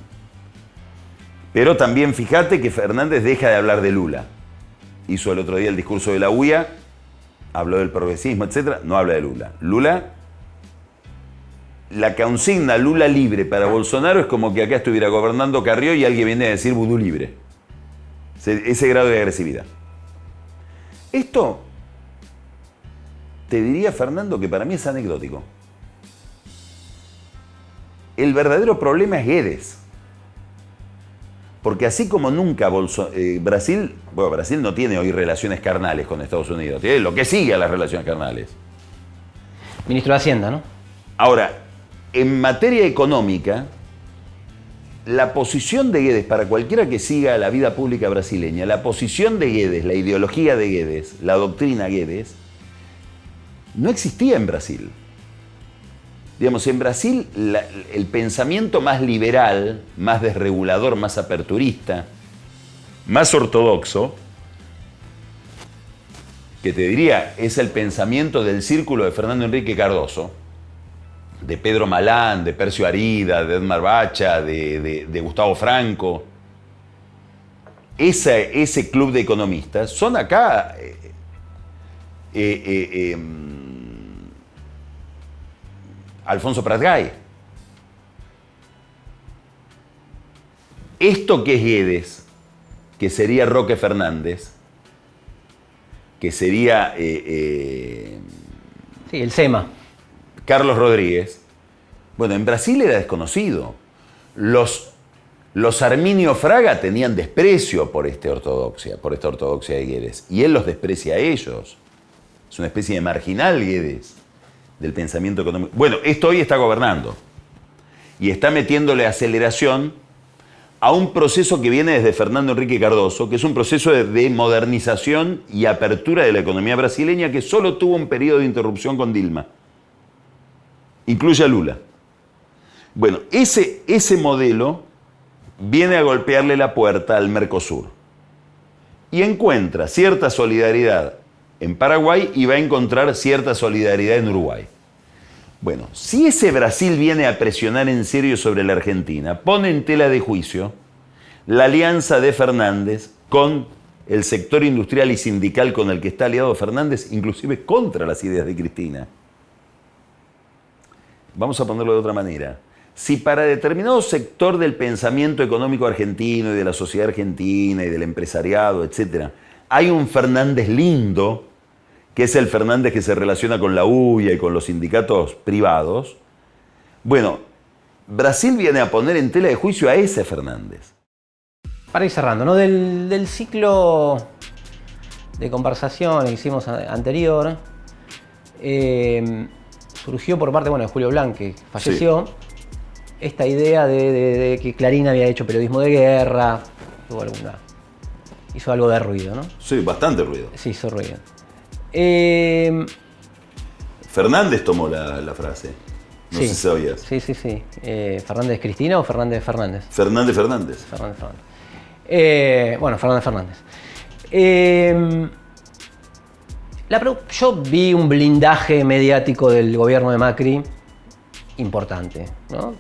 Pero también fíjate que Fernández deja de hablar de Lula. Hizo el otro día el discurso de la UIA, habló del progresismo, etc. No habla de Lula. La consigna Lula libre para Bolsonaro es como que acá estuviera gobernando Carrió y alguien viene a decir vudú libre. Ese grado de agresividad. Esto, te diría, Fernando, que para mí es anecdótico. El verdadero problema es Guedes. Porque así como nunca Brasil no tiene hoy relaciones carnales con Estados Unidos, tiene lo que sigue a las relaciones carnales. Ministro de Hacienda, ¿no? Ahora, en materia económica, la posición de Guedes, para cualquiera que siga la vida pública brasileña, la posición de Guedes, la ideología de Guedes, la doctrina Guedes, no existía en Brasil. Digamos, en Brasil el pensamiento más liberal, más desregulador, más aperturista, más ortodoxo, que te diría es el pensamiento del círculo de Fernando Henrique Cardoso, de Pedro Malán, de Percio Arida, de Edmar Bacha, de Gustavo Franco. Ese club de economistas son acá Alfonso Prat-Gay. Esto que es Guedes, que sería Roque Fernández, que sería Sí, el SEMA. Carlos Rodríguez, bueno, en Brasil era desconocido. Los Arminio Fraga tenían desprecio por esta ortodoxia de Guedes, y él los desprecia a ellos. Es una especie de marginal Guedes del pensamiento económico. Bueno, esto hoy está gobernando y está metiéndole aceleración a un proceso que viene desde Fernando Henrique Cardoso, que es un proceso de modernización y apertura de la economía brasileña que solo tuvo un periodo de interrupción con Dilma. Incluye a Lula. Bueno, ese modelo viene a golpearle la puerta al Mercosur y encuentra cierta solidaridad en Paraguay y va a encontrar cierta solidaridad en Uruguay. Bueno, si ese Brasil viene a presionar en serio sobre la Argentina, pone en tela de juicio la alianza de Fernández con el sector industrial y sindical con el que está aliado Fernández, inclusive contra las ideas de Cristina. Vamos a ponerlo de otra manera. Si para determinado sector del pensamiento económico argentino y de la sociedad argentina y del empresariado, etc., hay un Fernández lindo, que es el Fernández que se relaciona con la UIA y con los sindicatos privados, bueno, Brasil viene a poner en tela de juicio a ese Fernández. Para ir cerrando, ¿no? Del ciclo de conversación que hicimos anterior, surgió por parte, de Julio Blanc, que falleció, sí, esta idea de que Clarín había hecho periodismo de guerra, hizo algo de ruido, ¿no? Sí, bastante ruido. Sí, hizo ruido. Fernández tomó la frase. No sé si sabías. Sí. ¿Fernández Cristina o Fernández Fernández? Fernández. Fernández Fernández. Yo vi un blindaje mediático del gobierno de Macri importante, ¿no?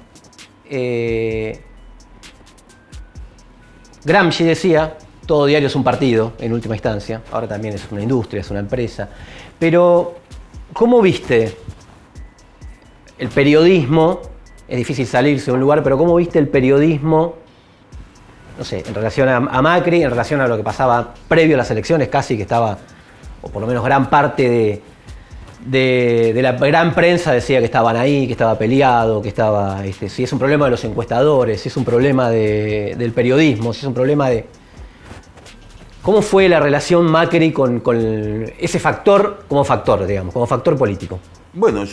Gramsci decía: todo diario es un partido, en última instancia. Ahora también es una industria, es una empresa. Pero, ¿cómo viste el periodismo? Es difícil salirse de un lugar, pero ¿cómo viste el periodismo, no sé, en relación a Macri, en relación a lo que pasaba previo a las elecciones, casi que estaba, o por lo menos gran parte de la gran prensa decía que estaban ahí, que estaba peleado, que estaba, si es un problema de los encuestadores, si es un problema del periodismo, si es un problema de... ¿Cómo fue la relación Macri con ese factor como factor político? Bueno,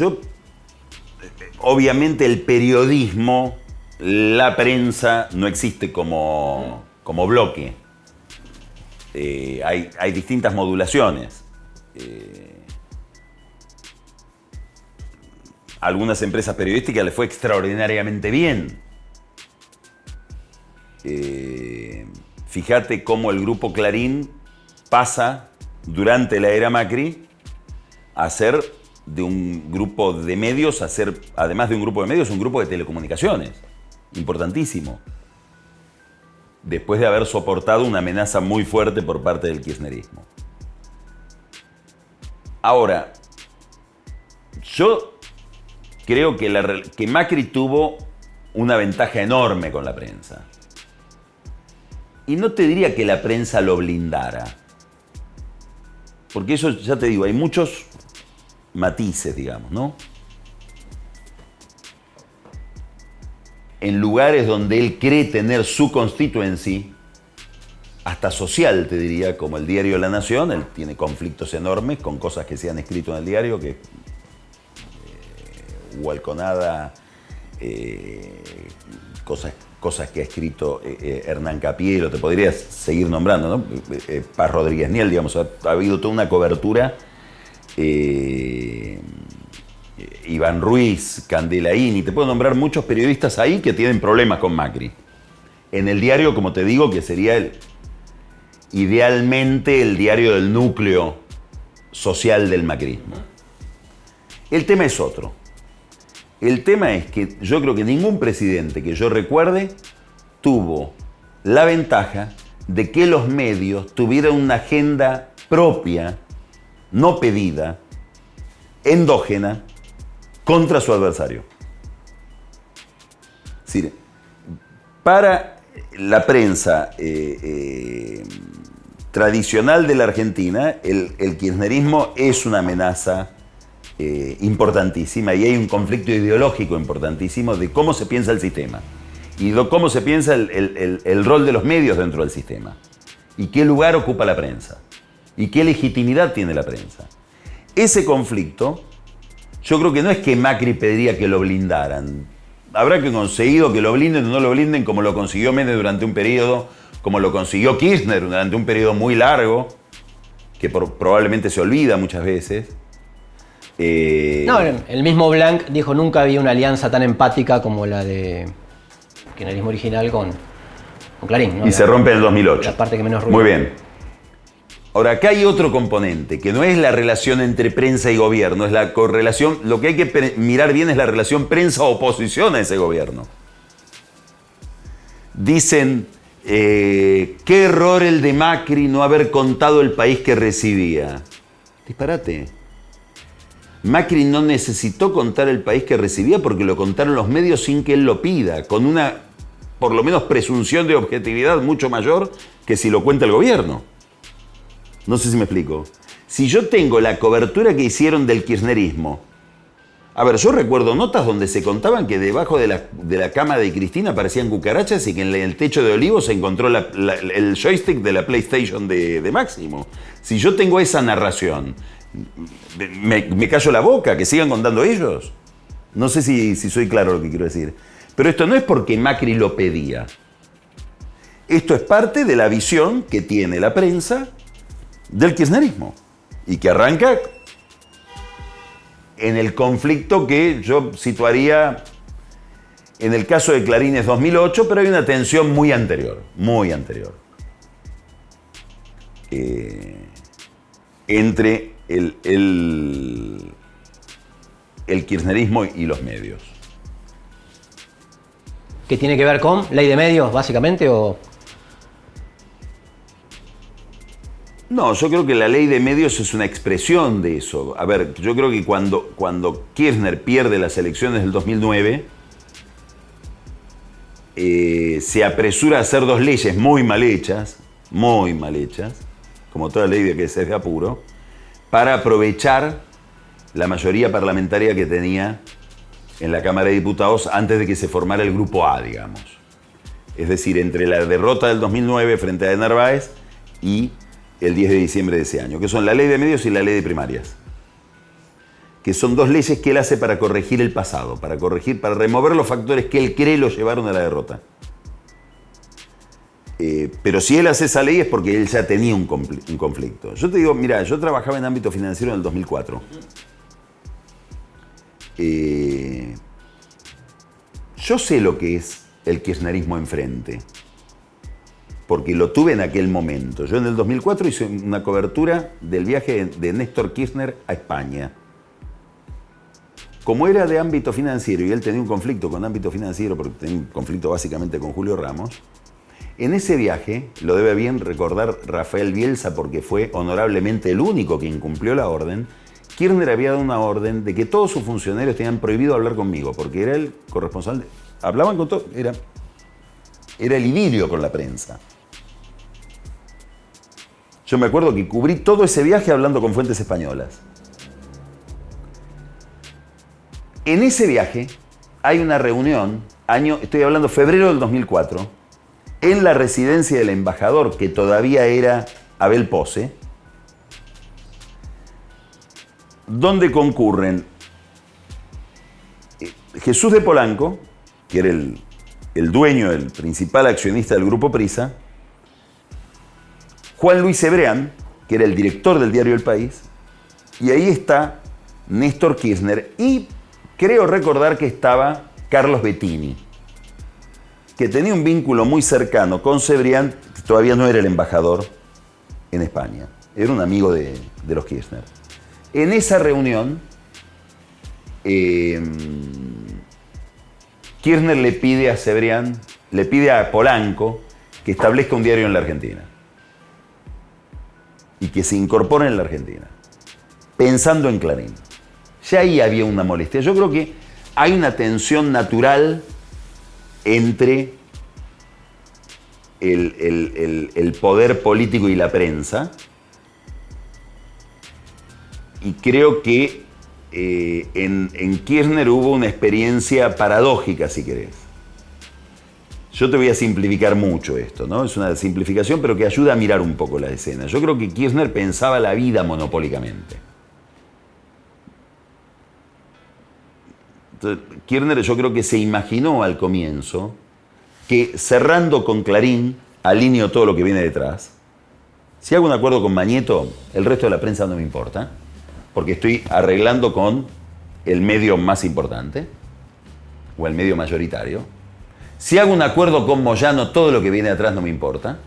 obviamente el periodismo, la prensa, no existe como bloque. Hay distintas modulaciones. Algunas empresas periodísticas les fue extraordinariamente bien. Fíjate cómo el grupo Clarín pasa, durante la era Macri, a ser de un grupo de medios, a ser, además de un grupo de medios, un grupo de telecomunicaciones. Importantísimo. Después de haber soportado una amenaza muy fuerte por parte del kirchnerismo. Ahora, yo creo que Macri tuvo una ventaja enorme con la prensa. Y no te diría que la prensa lo blindara. Porque eso, ya te digo, hay muchos matices, digamos, ¿no? En lugares donde él cree tener su constituency, hasta social, te diría, como el diario La Nación, él tiene conflictos enormes con cosas que se han escrito en el diario, que Hualconada, cosas que ha escrito Hernán Capielo, te podrías seguir nombrando, ¿no? Paz Rodríguez Niel, digamos, ha habido toda una cobertura. Iván Ruiz, Candelaini, te puedo nombrar muchos periodistas ahí que tienen problemas con Macri. En el diario, como te digo, que sería idealmente el diario del núcleo social del macrismo. El tema es otro. El tema es que yo creo que ningún presidente que yo recuerde tuvo la ventaja de que los medios tuvieran una agenda propia no pedida, endógena, contra su adversario. Es decir, para la prensa tradicional de la Argentina, el kirchnerismo es una amenaza importantísima, y hay un conflicto ideológico importantísimo de cómo se piensa el sistema y de cómo se piensa el rol de los medios dentro del sistema y qué lugar ocupa la prensa y qué legitimidad tiene la prensa. Ese conflicto, yo creo que no es que Macri pediría que lo blindaran. Habrá que conseguido que lo blinden o no lo blinden, como lo consiguió Menem durante un periodo, como lo consiguió Kirchner durante un periodo muy largo, que probablemente se olvida muchas veces. No, el mismo Blanc dijo: nunca había una alianza tan empática como la de kirchnerismo original con Clarín, ¿no? Y se rompe en el 2008. La parte que menos ruido. Muy bien. Ahora, acá hay otro componente, que no es la relación entre prensa y gobierno, es la correlación. Lo que hay que mirar bien es la relación prensa-oposición a ese gobierno. Dicen, qué error el de Macri no haber contado el país que recibía. Disparate. Macri no necesitó contar el país que recibía porque lo contaron los medios sin que él lo pida, con una, por lo menos, presunción de objetividad mucho mayor que si lo cuenta el gobierno. No sé si me explico. Si yo tengo la cobertura que hicieron del kirchnerismo, a ver, yo recuerdo notas donde se contaban que debajo de la cama de Cristina aparecían cucarachas y que en el techo de Olivos se encontró el joystick de la PlayStation de Máximo. Si yo tengo esa narración, me callo la boca, que sigan contando ellos. No sé si soy claro lo que quiero decir. Pero esto no es porque Macri lo pedía. Esto es parte de la visión que tiene la prensa del kirchnerismo y que arranca en el conflicto que yo situaría en el caso de Clarín es 2008, pero hay una tensión muy anterior entre el kirchnerismo y los medios. ¿Qué tiene que ver con ley de medios, básicamente, o...? No, yo creo que la ley de medios es una expresión de eso. A ver, yo creo que cuando Kirchner pierde las elecciones del 2009, se apresura a hacer dos leyes muy mal hechas, como toda ley de que se es de apuro, para aprovechar la mayoría parlamentaria que tenía en la Cámara de Diputados antes de que se formara el Grupo A, digamos. Es decir, entre la derrota del 2009 frente a de Narváez y el 10 de diciembre de ese año, que son la ley de medios y la ley de primarias, que son dos leyes que él hace para corregir el pasado, para remover los factores que él cree lo llevaron a la derrota. Pero si él hace esa ley es porque él ya tenía un conflicto. Yo te digo, mira, yo trabajaba en ámbito financiero en el 2004. Yo sé lo que es el kirchnerismo enfrente, porque lo tuve en aquel momento. Yo en el 2004 hice una cobertura del viaje de Néstor Kirchner a España. Como era de ámbito financiero y él tenía un conflicto con ámbito financiero, porque tenía un conflicto básicamente con Julio Ramos, en ese viaje, lo debe bien recordar Rafael Bielsa porque fue honorablemente el único que incumplió la orden, Kirchner había dado una orden de que todos sus funcionarios tenían prohibido hablar conmigo, porque era el corresponsal, hablaban con todo, era el idilio con la prensa. Yo me acuerdo que cubrí todo ese viaje hablando con fuentes españolas. En ese viaje hay una reunión, estoy hablando febrero del 2004, en la residencia del embajador, que todavía era Abel Pose, donde concurren Jesús de Polanco, que era el dueño, el principal accionista del Grupo Prisa, Juan Luis Cebrián, que era el director del diario El País, y ahí está Néstor Kirchner, y creo recordar que estaba Carlos Bettini, que tenía un vínculo muy cercano con Cebrián, que todavía no era el embajador en España, era un amigo de los Kirchner. En esa reunión, Kirchner le pide a Cebrián, le pide a Polanco que establezca un diario en la Argentina y que se incorpore en la Argentina. pensando en Clarín. Ya ahí había una molestia. Yo creo que hay una tensión natural entre el poder político y la prensa. Y creo que en Kirchner hubo una experiencia paradójica, si querés. Yo te voy a simplificar mucho esto, ¿no? Es una simplificación, pero que ayuda a mirar un poco la escena. Yo creo que Kirchner pensaba la vida monopólicamente. Entonces, Kirchner yo creo que se imaginó al comienzo que cerrando con Clarín alineo todo lo que viene detrás. Si hago un acuerdo con Mañeto, el resto de la prensa no me importa, porque estoy arreglando con el medio más importante o el medio mayoritario. Si hago un acuerdo con Moyano, todo lo que viene atrás no me importa.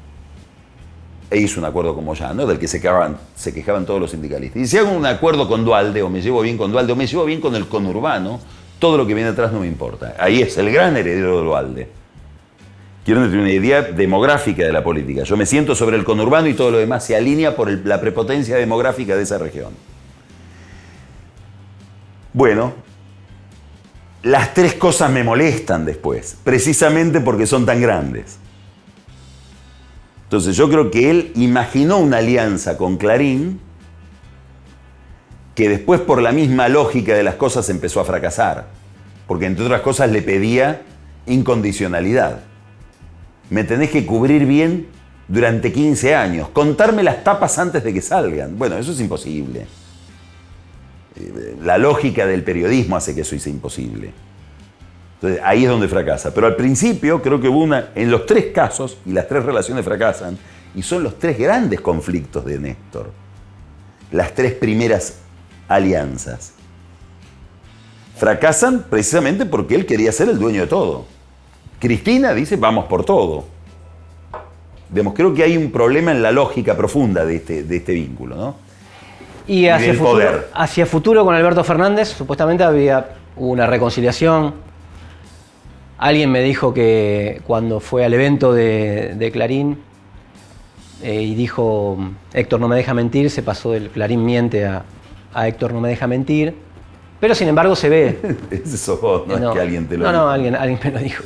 E hizo un acuerdo con Moyano, del que se quejaban todos los sindicalistas. Y si hago un acuerdo con Duhalde, o me llevo bien con Duhalde, o me llevo bien con el conurbano, todo lo que viene atrás no me importa. Ahí es el gran heredero de Duhalde. Kirchner tiene una idea demográfica de la política. Yo me siento sobre el conurbano y todo lo demás se alinea por la prepotencia demográfica de esa región. Bueno, las tres cosas me molestan después, precisamente porque son tan grandes. Entonces yo creo que él imaginó una alianza con Clarín que después por la misma lógica de las cosas empezó a fracasar, porque entre otras cosas le pedía incondicionalidad. Me tenés que cubrir bien durante 15 años, contarme las tapas antes de que salgan. Bueno, eso es imposible. La lógica del periodismo hace que eso sea imposible. Entonces, ahí es donde fracasa. Pero al principio creo que hubo en los tres casos, y las tres relaciones fracasan, y son los tres grandes conflictos de Néstor. Las tres primeras alianzas. Fracasan precisamente porque él quería ser el dueño de todo. Cristina dice, vamos por todo. Creo que hay un problema en la lógica profunda de este vínculo, ¿no? Y hacia futuro con Alberto Fernández, supuestamente había una reconciliación. Alguien me dijo que cuando fue al evento de Clarín y dijo Héctor no me deja mentir, se pasó del Clarín miente a Héctor no me deja mentir. Pero sin embargo se ve. Ese sos vos, no es que alguien te lo dijo. No, alguien me lo dijo.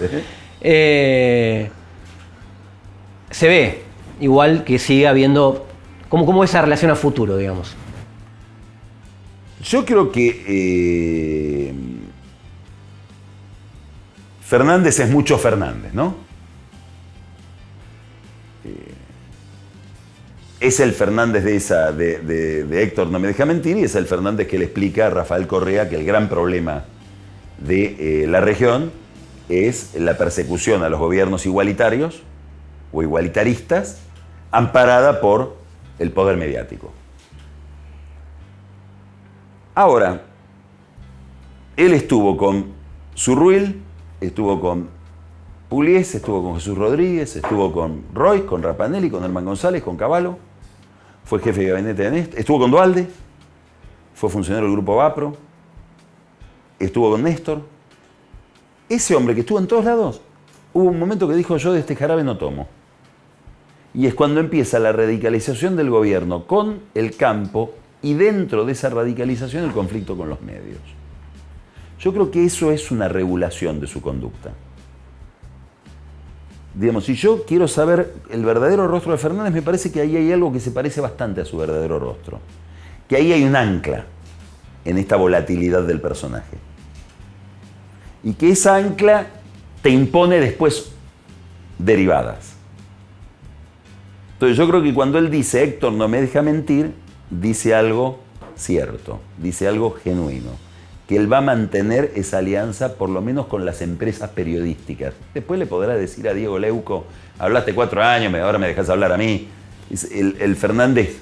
Se ve igual que sigue habiendo como esa relación a futuro, digamos. Yo creo que Fernández es mucho Fernández, ¿no? Es el Fernández de Héctor no me deja mentir y es el Fernández que le explica a Rafael Correa que el gran problema de la región es la persecución a los gobiernos igualitarios o igualitaristas amparada por el poder mediático. Ahora, él estuvo con Zurruil, estuvo con Pugliese, estuvo con Jesús Rodríguez, estuvo con Roy, con Rapanelli, con Herman González, con Cavallo, fue jefe de gabinete de Néstor, estuvo con Duhalde, fue funcionario del Grupo Vapro, estuvo con Néstor. Ese hombre que estuvo en todos lados, hubo un momento que dijo yo de este jarabe no tomo. Y es cuando empieza la radicalización del gobierno con el campo y dentro de esa radicalización el conflicto con los medios. Yo creo que eso es una regulación de su conducta. Digamos, si yo quiero saber el verdadero rostro de Fernández, me parece que ahí hay algo que se parece bastante a su verdadero rostro. Que ahí hay un ancla en esta volatilidad del personaje. Y que esa ancla te impone después derivadas. Entonces yo creo que cuando él dice Héctor no me deja mentir, dice algo cierto, dice algo genuino, que él va a mantener esa alianza por lo menos con las empresas periodísticas. Después le podrá decir a Diego Leuco, hablaste 4 años, ahora me dejas hablar a mí. El Fernández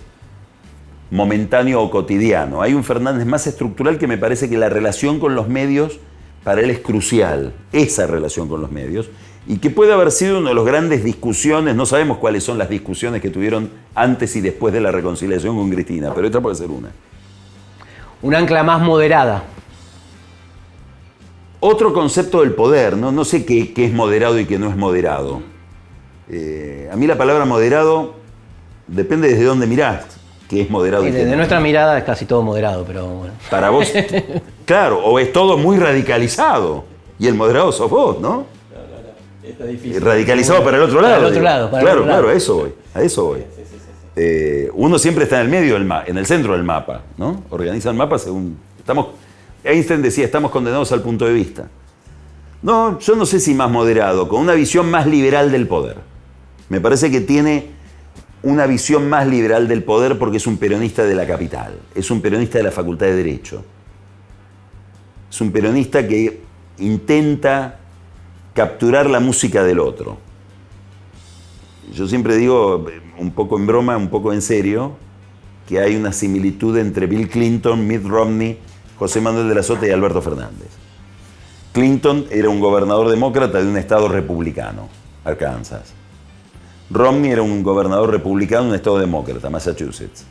momentáneo o cotidiano. Hay un Fernández más estructural que me parece que la relación con los medios para él es crucial, esa relación con los medios, y que puede haber sido una de las grandes discusiones, no sabemos cuáles son las discusiones que tuvieron antes y después de la reconciliación con Cristina, pero esta puede ser una. Un ancla más moderada. Otro concepto del poder, ¿no? No sé qué es moderado y qué no es moderado. A mí la palabra moderado depende desde dónde mirás. qué es moderado y qué Desde no. nuestra mirada es casi todo moderado, pero bueno. Para vos, claro, o es todo muy radicalizado. Y el moderado sos vos, ¿no? Está difícil. Radicalizado para el otro lado. Para el otro digo. lado. Para el Claro, otro lado. claro, a eso voy. Uno siempre está en el medio en el centro del mapa, ¿no? Organiza el mapa según... Einstein decía, estamos condenados al punto de vista. No, yo no sé si más moderado, con una visión más liberal del poder. Me parece que tiene una visión más liberal del poder porque es un peronista de la capital, es un peronista de la Facultad de Derecho. Es un peronista que intenta capturar la música del otro. Yo siempre digo, un poco en broma, un poco en serio, que hay una similitud entre Bill Clinton, Mitt Romney, José Manuel de la Sota y Alberto Fernández. Clinton era un gobernador demócrata de un estado republicano, Arkansas. Romney era un gobernador republicano de un estado demócrata, Massachusetts.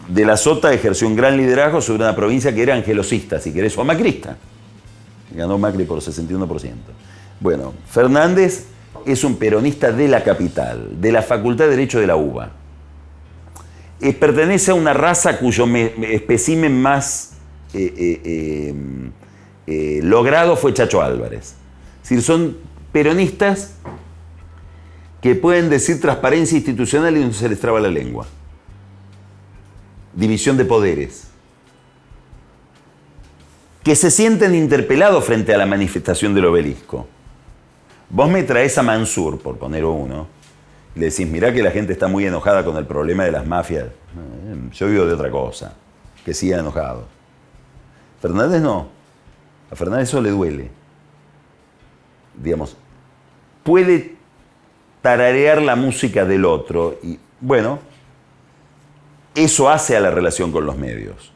De la Sota ejerció un gran liderazgo sobre una provincia que era angelosista, si querés, o macrista. Ganó Macri por 61%. Bueno, Fernández es un peronista de la capital, de la Facultad de Derecho de la UBA. Pertenece a una raza cuyo espécimen más logrado fue Chacho Álvarez. Es decir, son peronistas que pueden decir transparencia institucional y no se les traba la lengua. División de poderes. Que se sienten interpelados frente a la manifestación del obelisco. Vos me traes a Mansur, por poner uno, y le decís, mirá que la gente está muy enojada con el problema de las mafias. Yo vivo de otra cosa, que siga enojado. Fernández no. A Fernández eso le duele. Digamos, puede tararear la música del otro y, bueno, eso hace a la relación con los medios.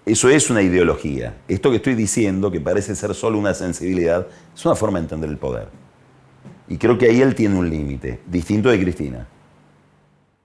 Eso es una ideología. Esto que estoy diciendo, que parece ser solo una sensibilidad, es una forma de entender el poder. Y creo que ahí él tiene un límite, distinto de Cristina.